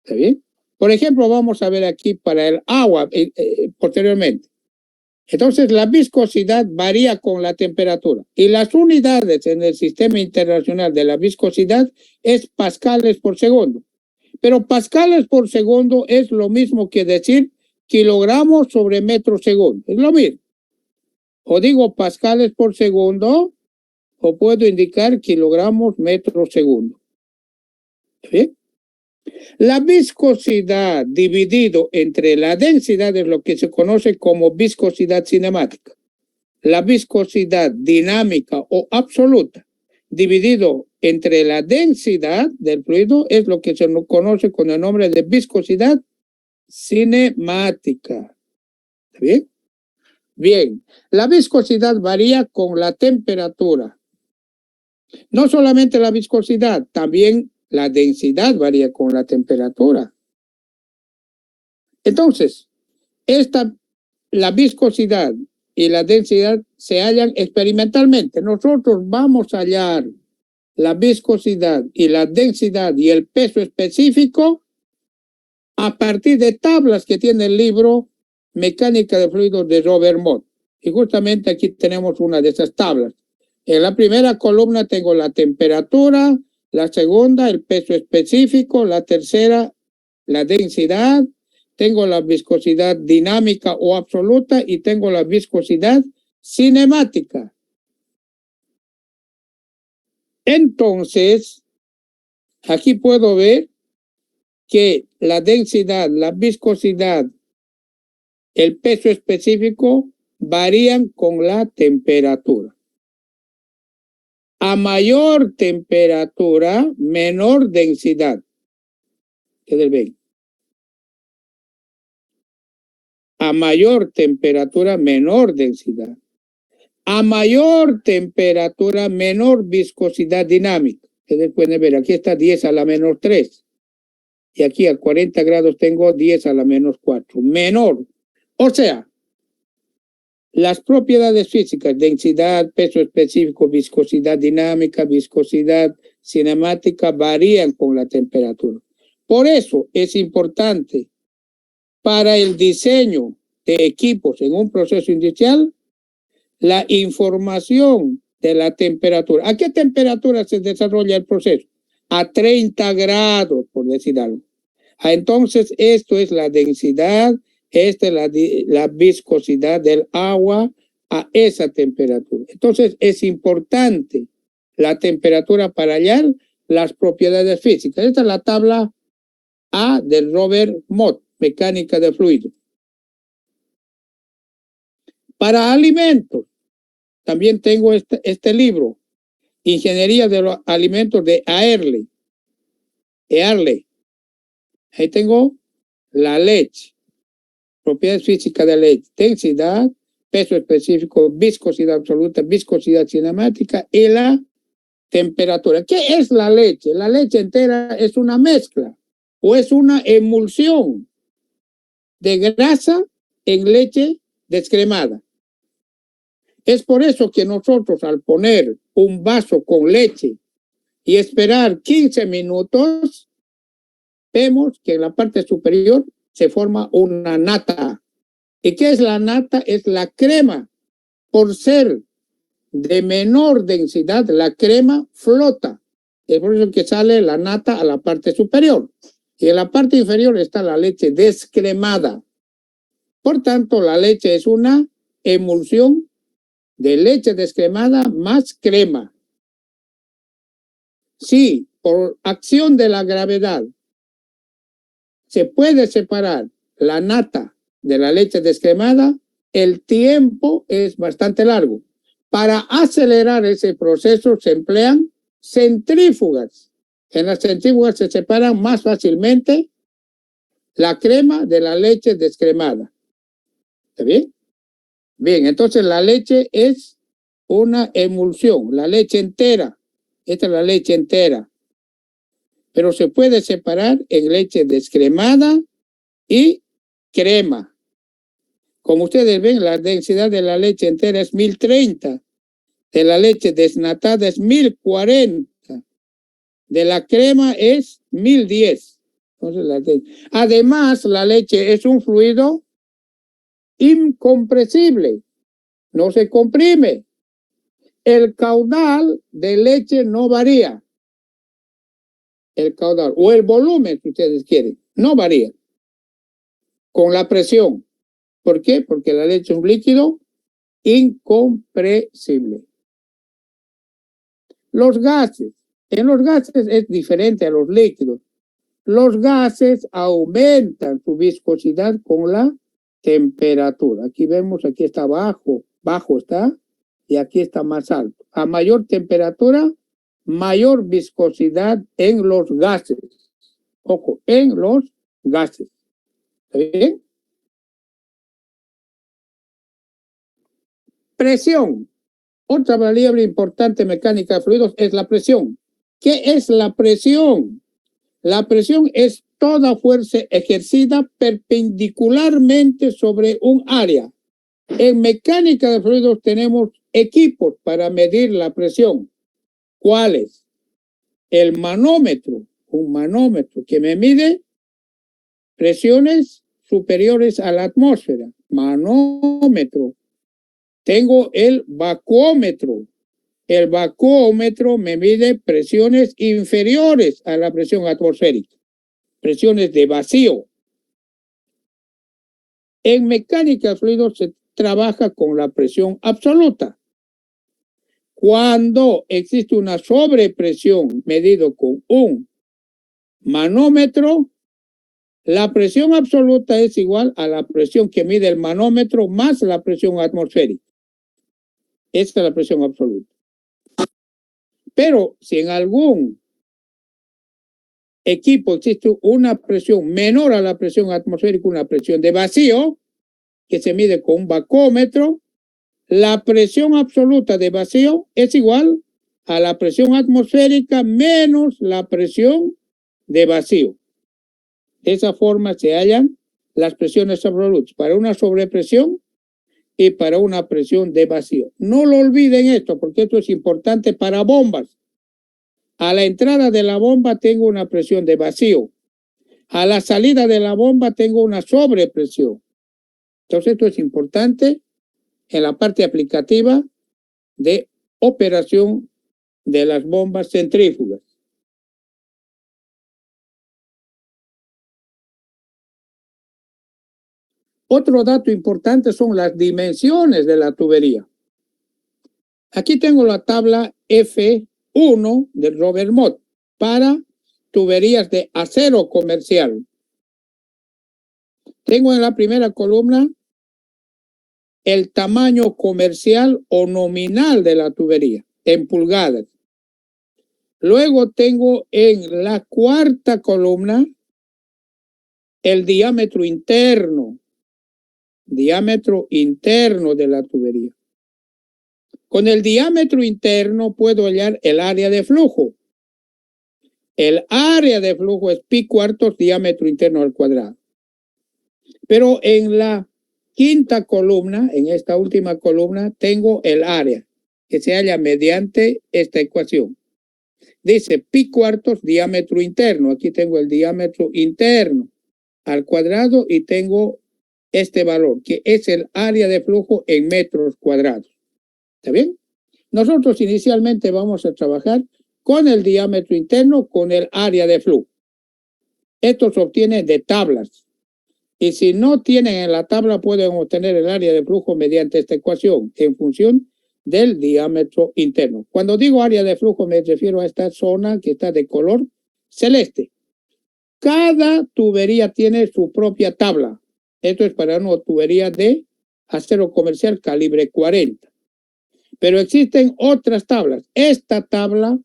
¿Está bien? Por ejemplo, vamos a ver aquí para el agua posteriormente. Entonces, la viscosidad varía con la temperatura y las unidades en el sistema internacional de la viscosidad es pascales por segundo. Pero pascales por segundo es lo mismo que decir kilogramos sobre metro segundo. Es lo mismo. O digo pascales por segundo o puedo indicar kilogramos metro segundo. ¿Sí? La viscosidad dividido entre la densidad es lo que se conoce como viscosidad cinemática. La viscosidad dinámica o absoluta dividido entre la densidad del fluido es lo que se conoce con el nombre de viscosidad cinemática. ¿Está bien? Bien, la viscosidad varía con la temperatura. No solamente la viscosidad, también la densidad varía con la temperatura. Entonces, la viscosidad y la densidad se hallan experimentalmente. Nosotros vamos a hallar la viscosidad y la densidad y el peso específico a partir de tablas que tiene el libro Mecánica de Fluidos de Robert Mott. Y justamente aquí tenemos una de esas tablas. En la primera columna tengo la temperatura, la segunda el peso específico, la tercera la densidad, tengo la viscosidad dinámica o absoluta y tengo la viscosidad cinemática. Entonces, aquí puedo ver que la densidad, la viscosidad, el peso específico varían con la temperatura. A mayor temperatura, menor densidad. ¿Ustedes ven? A mayor temperatura, menor densidad. A mayor temperatura, menor viscosidad dinámica. Ustedes pueden ver, aquí está 10 a la menos 3. Y aquí a 40 grados tengo 10 a la menos 4. Menor. O sea, las propiedades físicas, densidad, peso específico, viscosidad dinámica, viscosidad cinemática, varían con la temperatura. Por eso es importante para el diseño de equipos en un proceso industrial la información de la temperatura. ¿A qué temperatura se desarrolla el proceso? A 30 grados, por decir algo. Entonces, esto es la densidad, esta es la viscosidad del agua a esa temperatura. Entonces, es importante la temperatura para hallar las propiedades físicas. Esta es la tabla A del Robert Mott, Mecánica de Fluidos. Para alimentos, también tengo este libro, Ingeniería de los Alimentos de Earle. Ahí tengo la leche, propiedades físicas de la leche, densidad, peso específico, viscosidad absoluta, viscosidad cinemática y la temperatura. ¿Qué es la leche? La leche entera es una mezcla o es una emulsión de grasa en leche descremada. Es por eso que nosotros al poner un vaso con leche y esperar 15 minutos, vemos que en la parte superior se forma una nata. ¿Y qué es la nata? Es la crema. Por ser de menor densidad, la crema flota. Es por eso que sale la nata a la parte superior. Y en la parte inferior está la leche descremada. Por tanto, la leche es una emulsión de leche descremada más crema. Si por acción de la gravedad se puede separar la nata de la leche descremada, el tiempo es bastante largo. Para acelerar ese proceso se emplean centrífugas. En las centrífugas se separan más fácilmente la crema de la leche descremada. ¿Está bien? Bien, entonces la leche es una emulsión, la leche entera. Esta es la leche entera. Pero se puede separar en leche descremada y crema. Como ustedes ven, la densidad de la leche entera es 1030. De la leche desnatada es 1040. De la crema es 1010. Entonces, además, la leche es un fluido incompresible. No se comprime. El caudal de leche no varía. El caudal o el volumen, si ustedes quieren, no varía con la presión. ¿Por qué? Porque la leche es un líquido incompresible. Los gases. En los gases es diferente a los líquidos. Los gases aumentan su viscosidad con la temperatura. Aquí vemos, aquí está bajo está, y aquí está más alto. A mayor temperatura, mayor viscosidad en los gases. Ojo, en los gases. ¿Está bien? Presión. Otra variable importante en mecánica de fluidos es la presión. ¿Qué es la presión? La presión es toda fuerza ejercida perpendicularmente sobre un área. En mecánica de fluidos tenemos equipos para medir la presión. ¿Cuáles? El manómetro, un manómetro que me mide presiones superiores a la atmósfera. Manómetro. Tengo el vacuómetro. El vacuómetro me mide presiones inferiores a la presión atmosférica. Presiones de vacío. En mecánica de fluidos se trabaja con la presión absoluta. Cuando existe una sobrepresión medido con un manómetro, la presión absoluta es igual a la presión que mide el manómetro más la presión atmosférica. Esta es la presión absoluta. Pero si en algún equipo existe una presión menor a la presión atmosférica, una presión de vacío, que se mide con un vacúómetro, la presión absoluta de vacío es igual a la presión atmosférica menos la presión de vacío. De esa forma se hallan las presiones absolutas para una sobrepresión y para una presión de vacío. No lo olviden esto, porque esto es importante para bombas. A la entrada de la bomba tengo una presión de vacío. A la salida de la bomba tengo una sobrepresión. Entonces esto es importante en la parte aplicativa de operación de las bombas centrífugas. Otro dato importante son las dimensiones de la tubería. Aquí tengo la tabla F1 de Robert Mott para tuberías de acero comercial. Tengo en la primera columna el tamaño comercial o nominal de la tubería en pulgadas. Luego tengo en la cuarta columna el diámetro interno de la tubería. Con el diámetro interno puedo hallar el área de flujo. El área de flujo es pi cuartos diámetro interno al cuadrado. Pero en la quinta columna, en esta última columna, tengo el área que se halla mediante esta ecuación. Dice pi cuartos diámetro interno. Aquí tengo el diámetro interno al cuadrado y tengo este valor, que es el área de flujo en metros cuadrados. ¿Está bien? Nosotros inicialmente vamos a trabajar con el diámetro interno, con el área de flujo. Esto se obtiene de tablas. Y si no tienen en la tabla, pueden obtener el área de flujo mediante esta ecuación en función del diámetro interno. Cuando digo área de flujo, me refiero a esta zona que está de color celeste. Cada tubería tiene su propia tabla. Esto es para una tubería de acero comercial calibre 40. Pero existen otras tablas. Esta tabla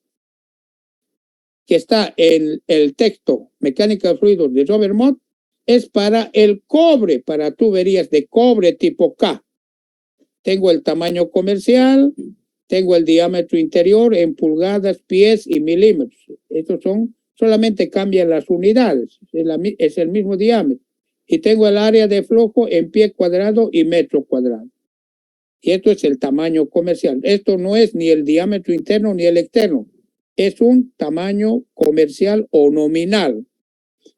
que está en el texto Mecánica de Fluidos de Robert Mott es para el cobre, para tuberías de cobre tipo K. Tengo el tamaño comercial, tengo el diámetro interior en pulgadas, pies y milímetros. Estos son, solamente cambian las unidades, es el mismo diámetro. Y tengo el área de flujo en pie cuadrado y metro cuadrado. Y esto es el tamaño comercial. Esto no es ni el diámetro interno ni el externo. Es un tamaño comercial o nominal.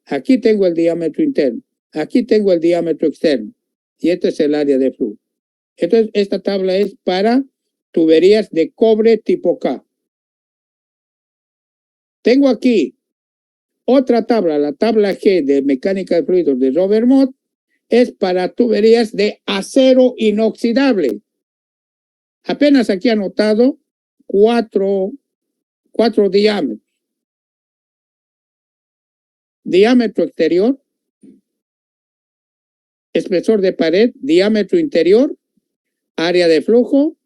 Aquí tengo el diámetro interno. Aquí tengo el diámetro externo. Y este es el área de flujo. Entonces, esta tabla es para tuberías de cobre tipo K. Tengo aquí otra tabla, la tabla G de mecánica de fluidos de Robert Mott, es para tuberías de acero inoxidable. Apenas aquí anotado cuatro diámetros. Diámetro exterior, espesor de pared, diámetro interior, área de flujo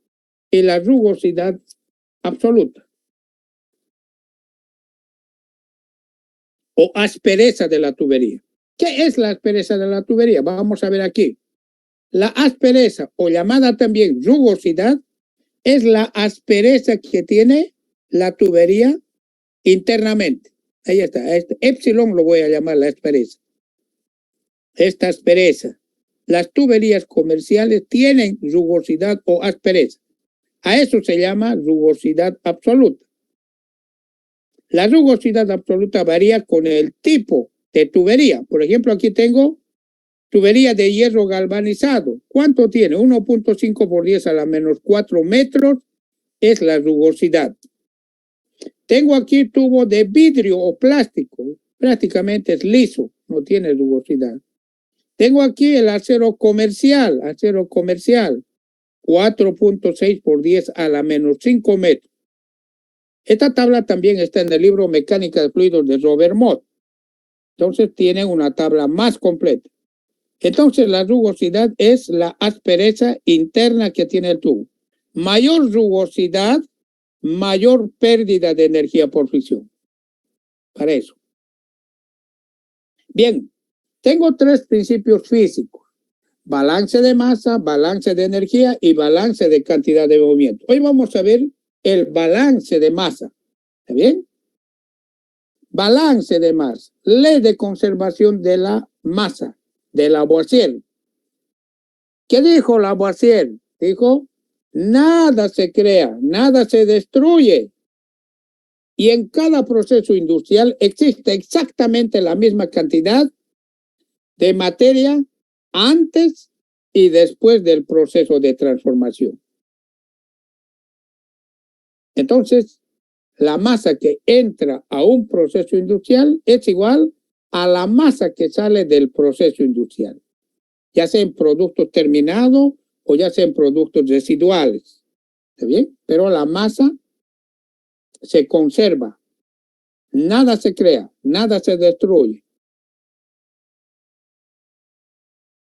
y la rugosidad absoluta o aspereza de la tubería. ¿Qué es la aspereza de la tubería? Vamos a ver aquí. La aspereza, o llamada también rugosidad, es la aspereza que tiene la tubería internamente. Ahí está. Este epsilon lo voy a llamar la aspereza. Esta aspereza. Las tuberías comerciales tienen rugosidad o aspereza. A eso se llama rugosidad absoluta. La rugosidad absoluta varía con el tipo de tubería. Por ejemplo, aquí tengo tubería de hierro galvanizado. ¿Cuánto tiene? 1.5 por 10 a la menos 4 metros es la rugosidad. Tengo aquí tubo de vidrio o plástico. Prácticamente es liso, no tiene rugosidad. Tengo aquí el acero comercial. 4.6 por 10 a la menos 5 metros. Esta tabla también está en el libro Mecánica de Fluidos de Robert Mott. Entonces tiene una tabla más completa. Entonces la rugosidad es la aspereza interna que tiene el tubo. Mayor rugosidad, mayor pérdida de energía por fricción. Para eso. Bien, tengo tres principios físicos. Balance de masa, balance de energía y balance de cantidad de movimiento. Hoy vamos a ver el balance de masa. ¿Está bien? Balance de masa. Ley de conservación de la masa de Lavoisier. ¿Qué dijo Lavoisier? Dijo, nada se crea, nada se destruye. Y en cada proceso industrial existe exactamente la misma cantidad de materia antes y después del proceso de transformación. Entonces, la masa que entra a un proceso industrial es igual a la masa que sale del proceso industrial, ya sea en productos terminados o ya sea en productos residuales. ¿Está bien? Pero la masa se conserva, nada se crea, nada se destruye.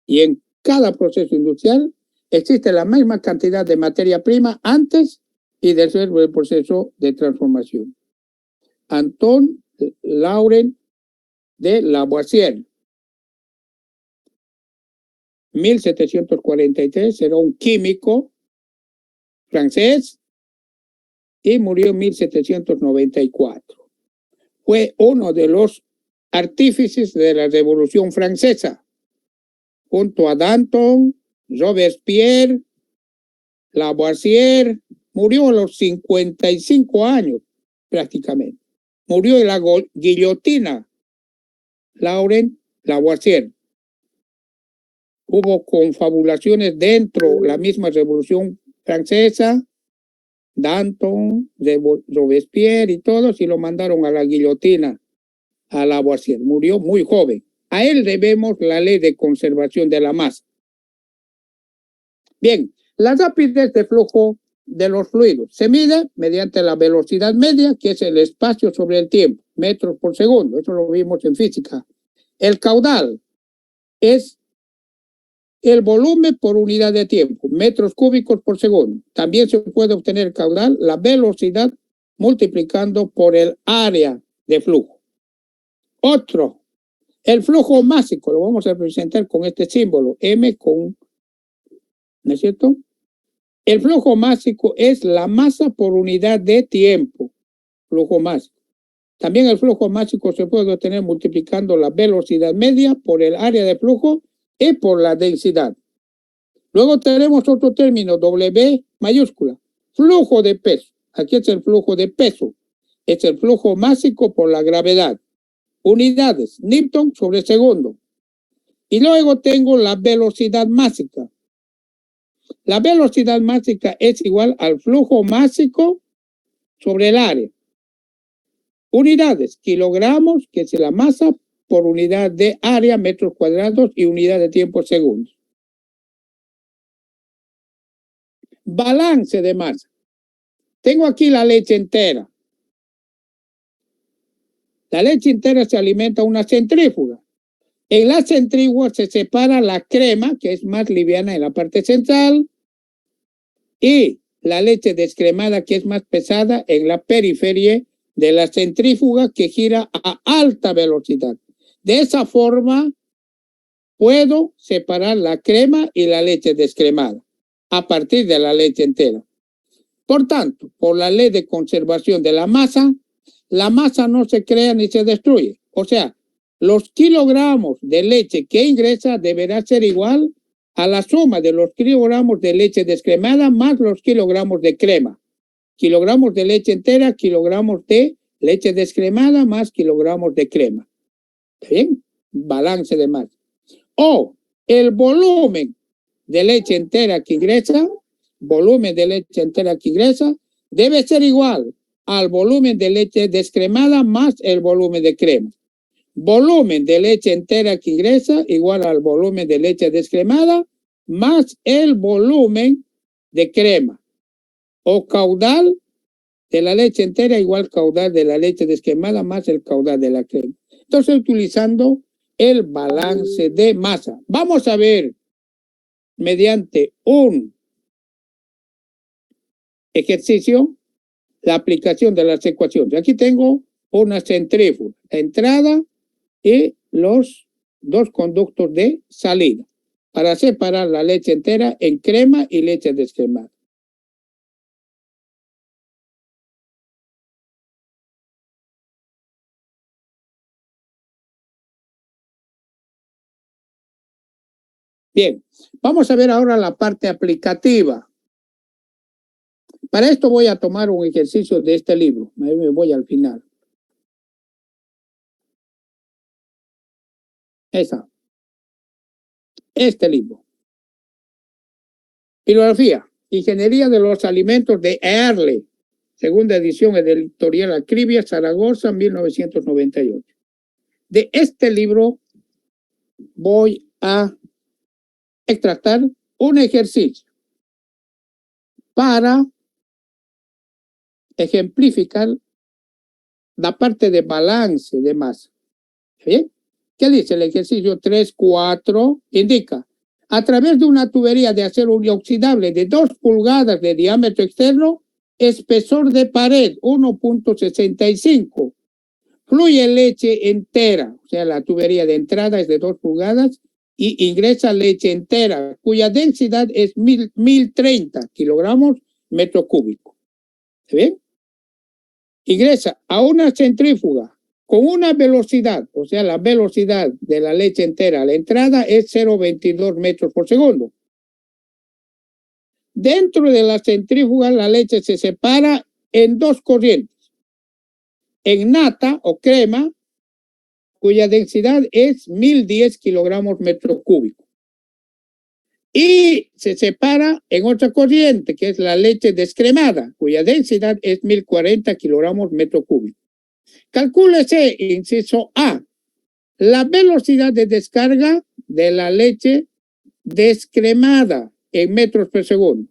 Y en cada proceso industrial existe la misma cantidad de materia prima antes y después del proceso de transformación. Antoine Laurent de Lavoisier, 1743, era un químico francés y murió en 1794. Fue uno de los artífices de la Revolución Francesa, junto a Danton, Robespierre, Lavoisier. Murió a los 55 años prácticamente. Murió en la guillotina. Laurent Lavoisier. Hubo confabulaciones dentro de la misma Revolución Francesa. Danton, Robespierre y todos, y lo mandaron a la guillotina a Lavoisier. Murió muy joven. A él debemos la ley de conservación de la masa. Bien, la rapidez de flujo de los fluidos se mide mediante la velocidad media, que es el espacio sobre el tiempo, metros por segundo. Eso lo vimos en física. El caudal es el volumen por unidad de tiempo, metros cúbicos por segundo. También se puede obtener caudal, la velocidad, multiplicando por el área de flujo. Otro, El flujo másico lo vamos a representar con este símbolo, M con, ¿no es cierto? El flujo másico es la masa por unidad de tiempo, flujo másico. También el flujo másico se puede obtener multiplicando la velocidad media por el área de flujo y por la densidad. Luego tenemos otro término, W mayúscula, flujo de peso. Aquí es el flujo de peso. Es el flujo másico por la gravedad. Unidades, Newton sobre segundo. Y luego tengo la velocidad másica. La velocidad másica es igual al flujo másico sobre el área. Unidades, kilogramos, que es la masa, por unidad de área, metros cuadrados, y unidad de tiempo, segundos. Balance de masa. Tengo aquí la leche entera. La leche entera se alimenta a una centrífuga. En la centrífuga se separa la crema, que es más liviana en la parte central, y la leche descremada, que es más pesada en la periferia de la centrífuga, que gira a alta velocidad. De esa forma puedo separar la crema y la leche descremada a partir de la leche entera. Por tanto, por la ley de conservación de la masa no se crea ni se destruye. O sea, los kilogramos de leche que ingresa deberá ser igual a la suma de los kilogramos de leche descremada más los kilogramos de crema. Kilogramos de leche entera, kilogramos de leche descremada más kilogramos de crema. ¿Está bien? Balance de masa. O el volumen de leche entera que ingresa, debe ser igual al volumen de leche descremada más el volumen de crema. Volumen de leche entera que ingresa igual al volumen de leche descremada más el volumen de crema. O caudal de la leche entera igual caudal de la leche descremada más el caudal de la crema. Entonces, utilizando el balance de masa. Vamos a ver mediante un ejercicio la aplicación de las ecuaciones. Aquí tengo una centrífuga, entrada y los dos conductos de salida para separar la leche entera en crema y leche descremada. Bien, vamos a ver ahora la parte aplicativa. Para esto voy a tomar un ejercicio de este libro. Me voy al final. Este libro. Filosofía, Ingeniería de los Alimentos de Earle, segunda edición de Editorial Acribia, Zaragoza, 1998. De este libro voy a extractar un ejercicio para ejemplificar la parte de balance de masa. ¿Bien? ¿Qué dice el ejercicio 3.4? Indica, a través de una tubería de acero inoxidable de 2 pulgadas de diámetro externo, espesor de pared 1.65, fluye leche entera, o sea, la tubería de entrada es de 2 pulgadas y ingresa leche entera, cuya densidad es 1030 kilogramos metro cúbico. ¿Está bien? Ingresa a una centrífuga con una velocidad, o sea, la velocidad de la leche entera a la entrada es 0.22 metros por segundo. Dentro de la centrífuga la leche se separa en dos corrientes. En nata o crema, cuya densidad es 1010 kilogramos metro cúbico. Y se separa en otra corriente, que es la leche descremada, cuya densidad es 1040 kilogramos metro cúbico. Calcúlese, inciso A, la velocidad de descarga de la leche descremada en metros por segundo.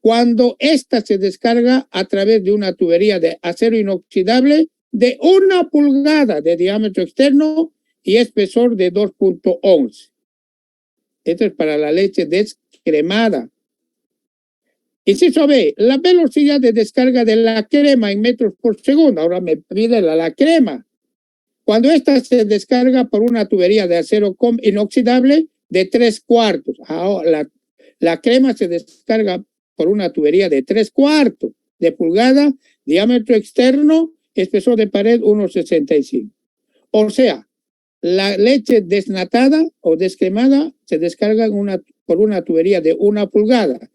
Cuando ésta se descarga a través de una tubería de acero inoxidable de 1 pulgada de diámetro externo y espesor de 2.11. Esto es para la leche descremada. Inciso B, la velocidad de descarga de la crema en metros por segundo. Ahora me pide la crema. Cuando esta se descarga por una tubería de acero inoxidable de 3/4. Ahora, la crema se descarga por una tubería de 3/4 de pulgada, diámetro externo, espesor de pared 1,65. O sea, la leche desnatada o descremada se descarga por una tubería de 1 pulgada.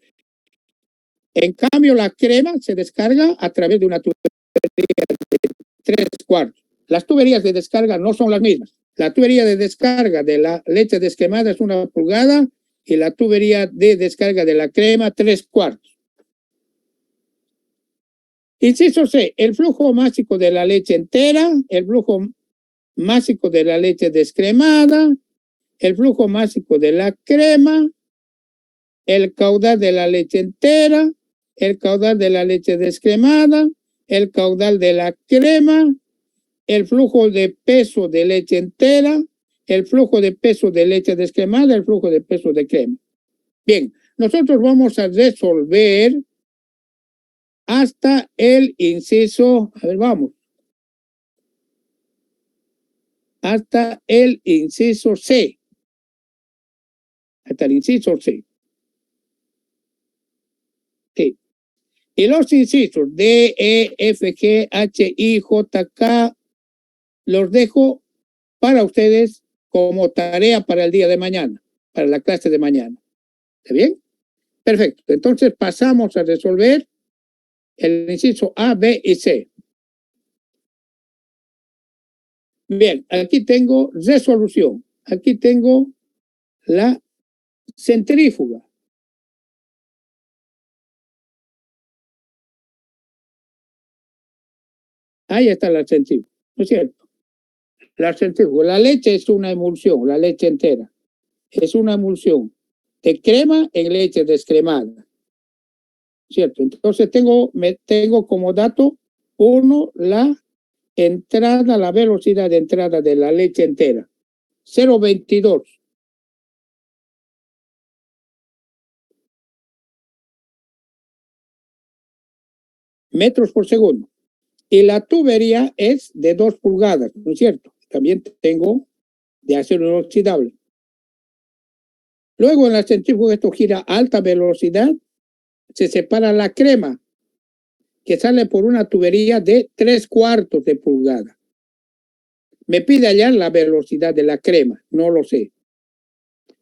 En cambio, la crema se descarga a través de una tubería de 3/4. Las tuberías de descarga no son las mismas. La tubería de descarga de la leche descremada es 1 pulgada y la tubería de descarga de la crema 3/4. Inciso C, el flujo másico de la leche entera, el flujo másico de la leche descremada, el flujo másico de la crema, el caudal de la leche entera, el caudal de la leche descremada, el caudal de la crema, el flujo de peso de leche entera, el flujo de peso de leche descremada, el flujo de peso de crema. Bien, nosotros vamos a resolver hasta el inciso, a ver, vamos, hasta el inciso C. Hasta el inciso C. Sí. Y los incisos D, E, F, G, H, I, J, K, los dejo para ustedes como tarea para el día de mañana, para la clase de mañana. ¿Está bien? Perfecto. Entonces pasamos a resolver el inciso A, B y C. Bien, aquí tengo resolución. Aquí tengo la centrífuga. Ahí está la centrífuga, ¿no es cierto? La centrífuga. La leche es una emulsión, la leche entera. Es una emulsión de crema en leche descremada. ¿Cierto? Entonces tengo como dato 1 la entrada, la velocidad de entrada de la leche entera. 0,22. metros por segundo. Y la tubería es de 2 pulgadas, ¿no es cierto? También tengo de acero inoxidable. Luego en la centrífuga esto gira a alta velocidad, se separa la crema, que sale por una tubería de 3/4 de pulgada. Me pide hallar la velocidad de la crema, no lo sé.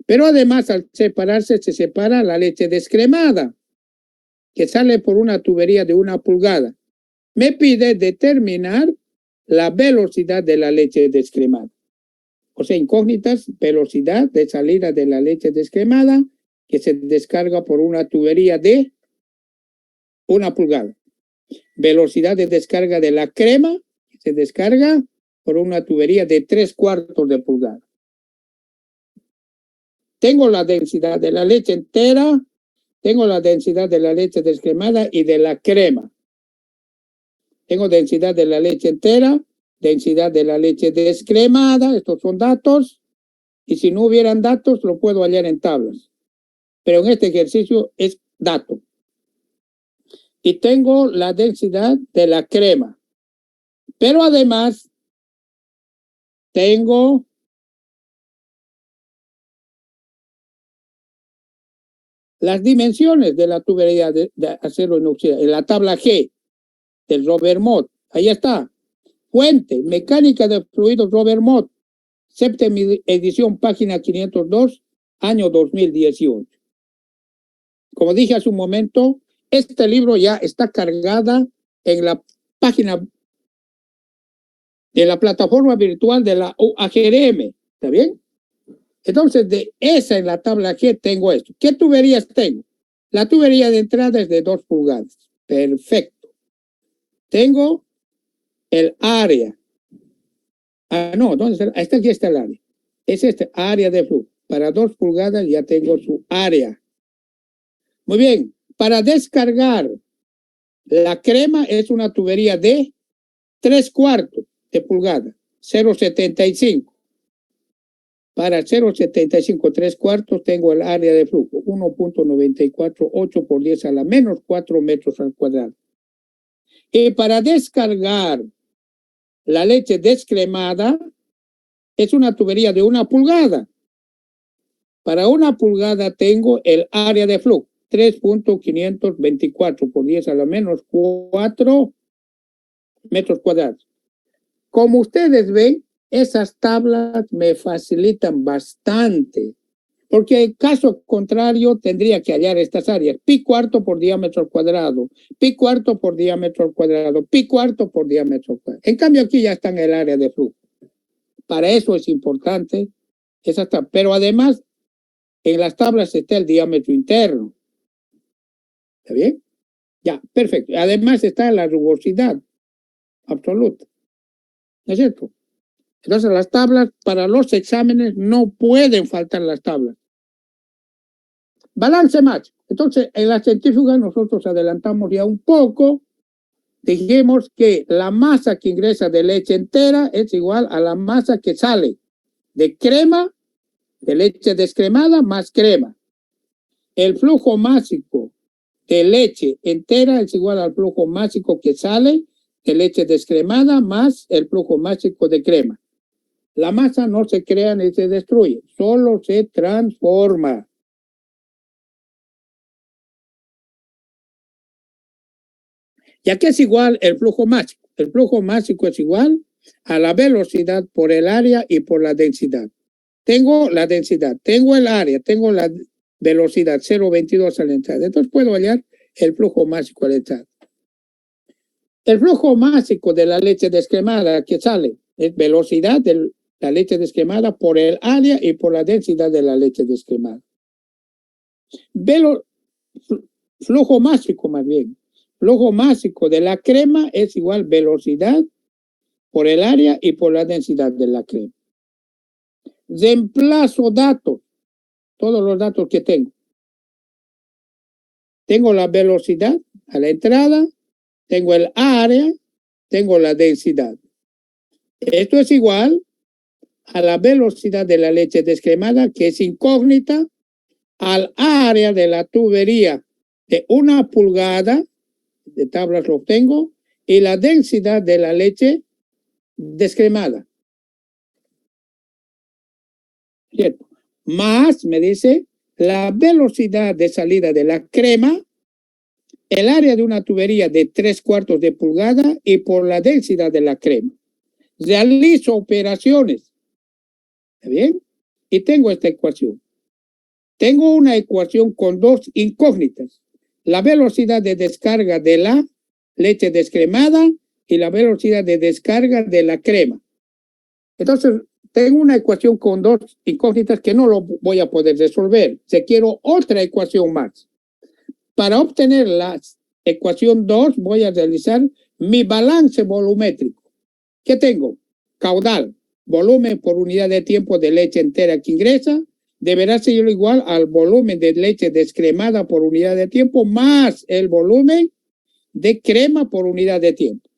Pero además al separarse se separa la leche descremada, que sale por una tubería de 1 pulgada. Me pide determinar la velocidad de la leche descremada. O sea, incógnitas, velocidad de salida de la leche descremada, que se descarga por una tubería de 1 pulgada. Velocidad de descarga de la crema, que se descarga por una tubería de 3/4 de pulgada. Tengo la densidad de la leche entera, tengo la densidad de la leche descremada y de la crema. Tengo densidad de la leche entera, densidad de la leche descremada, estos son datos, y si no hubieran datos lo puedo hallar en tablas. Pero en este ejercicio es dato. Y tengo la densidad de la crema. Pero además tengo las dimensiones de la tubería de acero inoxidable, en la tabla G del Robert Mott. Ahí está. Fuente, mecánica de fluidos Robert Mott, séptima edición, página 502, año 2018. Como dije hace un momento, este libro ya está cargada en la página de la plataforma virtual de la UAGRM. ¿Está bien? Entonces, de esa en la tabla G tengo esto. ¿Qué tuberías tengo? La tubería de entrada es de 2 pulgadas. Perfecto. Tengo el área. No, ¿dónde está? Aquí está el área. Es este área de flujo. Para 2 pulgadas ya tengo su área. Muy bien. Para descargar la crema es una tubería de 3/4 de pulgada. 0,75. Para 0,75 3/4 tengo el área de flujo 1.948 por 10 a la menos 4 metros al cuadrado. Y para descargar La leche descremada es una tubería de 1 pulgada. Para 1 pulgada tengo el área de flujo, 3.524 por 10 a la menos 4 metros cuadrados. Como ustedes ven, esas tablas me facilitan bastante, porque en caso contrario tendría que hallar estas áreas, pi cuarto por diámetro cuadrado, pi cuarto por diámetro cuadrado, pi cuarto por diámetro cuadrado. En cambio aquí ya está en el área de flujo. Para eso es importante esa tabla, pero además en las tablas está el diámetro interno. ¿Está bien? Ya, perfecto. Además está la rugosidad absoluta. ¿No es cierto? Entonces las tablas para los exámenes no pueden faltar las tablas. Balance máximo. Entonces en la centrífuga nosotros adelantamos ya un poco. Dijimos que la masa que ingresa de leche entera es igual a la masa que sale de crema, de leche descremada más crema. El flujo másico de leche entera es igual al flujo másico que sale de leche descremada más el flujo másico de crema. La masa no se crea ni se destruye, solo se transforma. ¿Y a qué es igual el flujo másico? El flujo másico es igual a la velocidad por el área y por la densidad. Tengo la densidad, tengo el área, tengo la velocidad 0.22 a la entrada. Entonces puedo hallar el flujo másico a la entrada. El flujo másico de la leche descremada que sale es velocidad de la leche descremada por el área y por la densidad de la leche descremada. Flujo másico más bien. Flujo másico de la crema es igual velocidad por el área y por la densidad de la crema. Reemplazo datos, todos los datos que tengo. Tengo la velocidad a la entrada, tengo el área, tengo la densidad. Esto es igual a la velocidad de la leche descremada, que es incógnita, al área de la tubería de 1 pulgada, de tablas lo obtengo, y la densidad de la leche descremada. ¿Cierto? Más, me dice, la velocidad de salida de la crema, el área de una tubería de 3/4 de pulgada y por la densidad de la crema. Realizo operaciones. ¿Está bien? Y tengo esta ecuación. Tengo una ecuación con dos incógnitas. La velocidad de descarga de la leche descremada y la velocidad de descarga de la crema. Entonces, tengo una ecuación con dos incógnitas que no lo voy a poder resolver. Si quiero otra ecuación más. Para obtener la ecuación 2, voy a realizar mi balance volumétrico. ¿Qué tengo? Caudal, volumen por unidad de tiempo de leche entera que ingresa, deberá ser igual al volumen de leche descremada por unidad de tiempo más el volumen de crema por unidad de tiempo.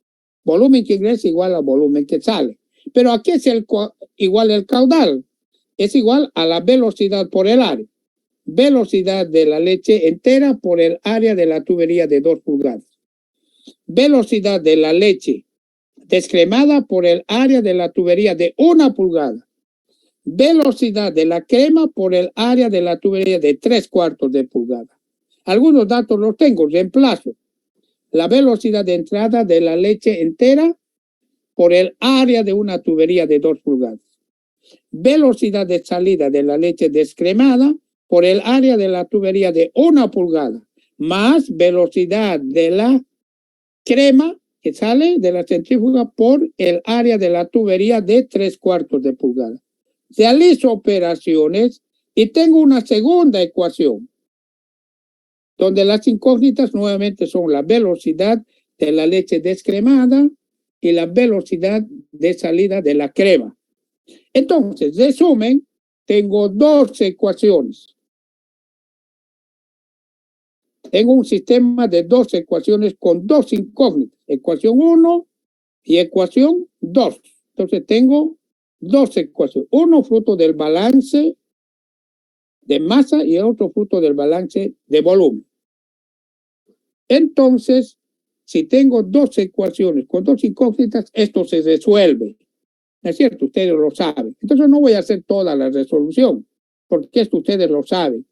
Volumen que ingresa igual al volumen que sale. Pero aquí es igual el caudal. Es igual a la velocidad por el área. Velocidad de la leche entera por el área de la tubería de 2 pulgadas. Velocidad de la leche descremada por el área de la tubería de 1 pulgada. Velocidad de la crema por el área de la tubería de 3/4 de pulgada. Algunos datos los tengo, reemplazo. La velocidad de entrada de la leche entera por el área de una tubería de 2 pulgadas. Velocidad de salida de la leche descremada por el área de la tubería de 1 pulgada, más velocidad de la crema que sale de la centrífuga por el área de la tubería de 3/4 de pulgada. Realizo operaciones y tengo una segunda ecuación, donde las incógnitas nuevamente son la velocidad de la leche descremada y la velocidad de salida de la crema. Entonces, resumen, tengo dos ecuaciones. Tengo un sistema de dos ecuaciones con dos incógnitas, ecuación 1 y ecuación 2. Entonces tengo dos ecuaciones, uno fruto del balance de masa y otro fruto del balance de volumen. Entonces, si tengo dos ecuaciones con dos incógnitas, esto se resuelve. ¿No es cierto? Ustedes lo saben. Entonces no voy a hacer toda la resolución, porque esto ustedes lo saben.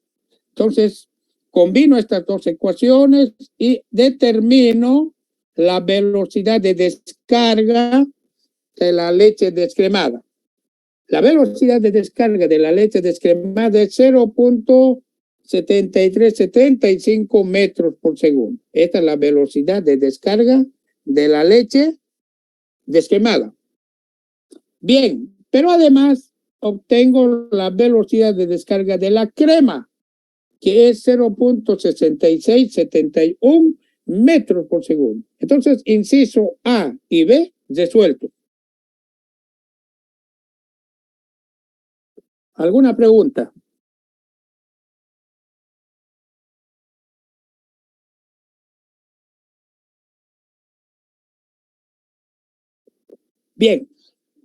Entonces, combino estas dos ecuaciones y determino la velocidad de descarga de la leche descremada. La velocidad de descarga de la leche descremada es 0.7375 metros por segundo. Esta es la velocidad de descarga de la leche descremada. Bien, pero además obtengo la velocidad de descarga de la crema, que es 0.6671 metros por segundo. Entonces, inciso A y B resuelto. ¿Alguna pregunta? Bien,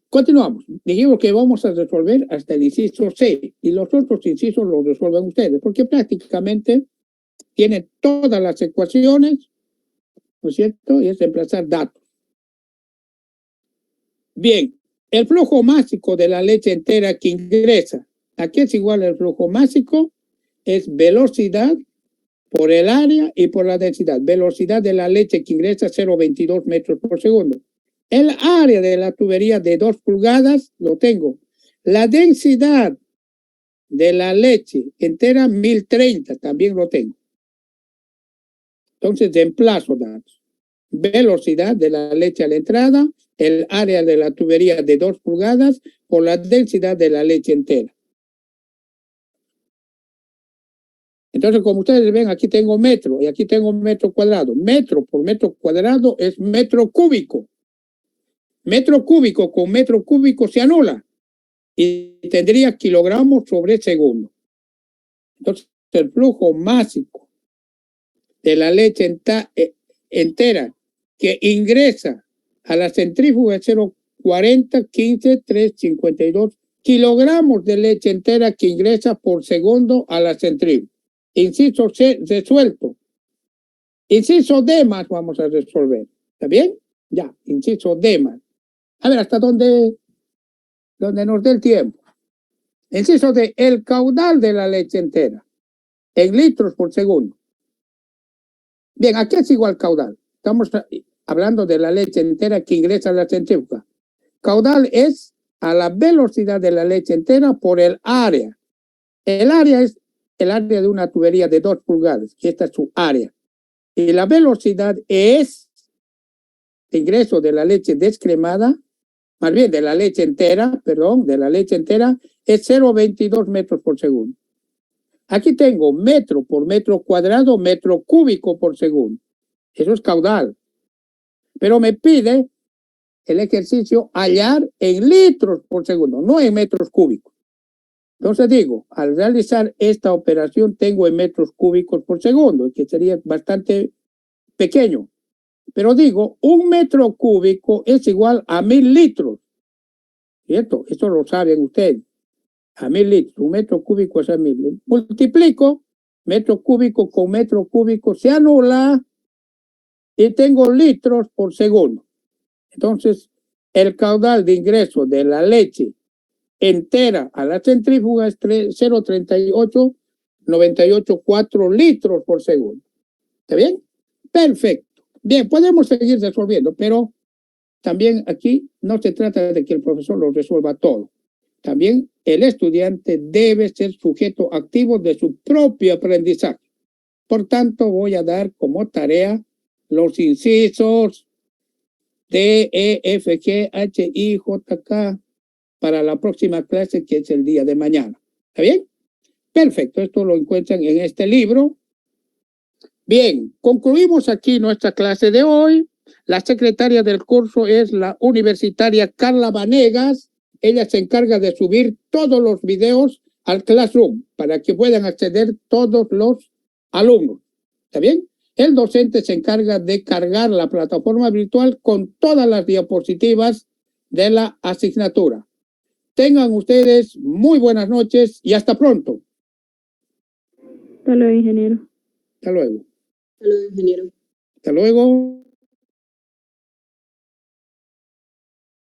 continuamos. Dijimos que vamos a resolver hasta el inciso C y los otros incisos los resuelven ustedes, porque prácticamente tienen todas las ecuaciones, ¿no es cierto? Y es reemplazar datos. Bien, el flujo másico de la leche entera que ingresa. ¿A qué es igual el flujo másico? Es velocidad por el área y por la densidad. Velocidad de la leche que ingresa 0.22 metros por segundo. El área de la tubería de 2 pulgadas lo tengo. La densidad de la leche entera 1030 también lo tengo. Entonces reemplazo datos. Velocidad de la leche a la entrada, el área de la tubería de 2 pulgadas por la densidad de la leche entera. Entonces, como ustedes ven, aquí tengo metro y aquí tengo metro cuadrado. Metro por metro cuadrado es metro cúbico. Metro cúbico con metro cúbico se anula y tendría kilogramos sobre segundo. Entonces, el flujo másico de la leche entera que ingresa a la centrífuga es 0.40, 15, 352 kilogramos de leche entera que ingresa por segundo a la centrífuga. Inciso C, resuelto. Inciso D más vamos a resolver. ¿Está bien? Ya, inciso D más. A ver, hasta donde nos dé el tiempo. Inciso D, el caudal de la leche entera en litros por segundo. Bien, ¿a qué es igual caudal? Estamos hablando de la leche entera que ingresa a la centrífuga. Caudal es a la velocidad de la leche entera por el área. El área es el área de una tubería de 2 pulgadas, que esta es su área. Y la velocidad es de ingreso de la leche descremada, más bien de la leche entera, perdón, de la leche entera, es 0.22 metros por segundo. Aquí tengo metro por metro cuadrado, metro cúbico por segundo. Eso es caudal. Pero me pide el ejercicio hallar en litros por segundo, no en metros cúbicos. Entonces digo, al realizar esta operación tengo en metros cúbicos por segundo, que sería bastante pequeño. Pero digo, 1 metro cúbico es igual a 1000 litros. ¿Cierto? Eso lo saben ustedes. A 1000 litros. 1 metro cúbico es a 1000. Multiplico metro cúbico con metro cúbico, se anula y tengo litros por segundo. Entonces, el caudal de ingreso de la leche entera a la centrífuga es 0.3898,4 litros por segundo. ¿Está bien? Perfecto. Bien, podemos seguir resolviendo, pero también aquí no se trata de que el profesor lo resuelva todo. También el estudiante debe ser sujeto activo de su propio aprendizaje. Por tanto, voy a dar como tarea los incisos D, E, F, G, H, I, J, K para la próxima clase, que es el día de mañana. ¿Está bien? Perfecto. Esto lo encuentran en este libro. Bien, concluimos aquí nuestra clase de hoy. La secretaria del curso es la universitaria Carla Vanegas. Ella se encarga de subir todos los videos al Classroom para que puedan acceder todos los alumnos. ¿Está bien? El docente se encarga de cargar la plataforma virtual con todas las diapositivas de la asignatura. Tengan ustedes muy buenas noches y hasta pronto. Hasta luego, ingeniero. Hasta luego. Hasta luego, ingeniero. Hasta luego.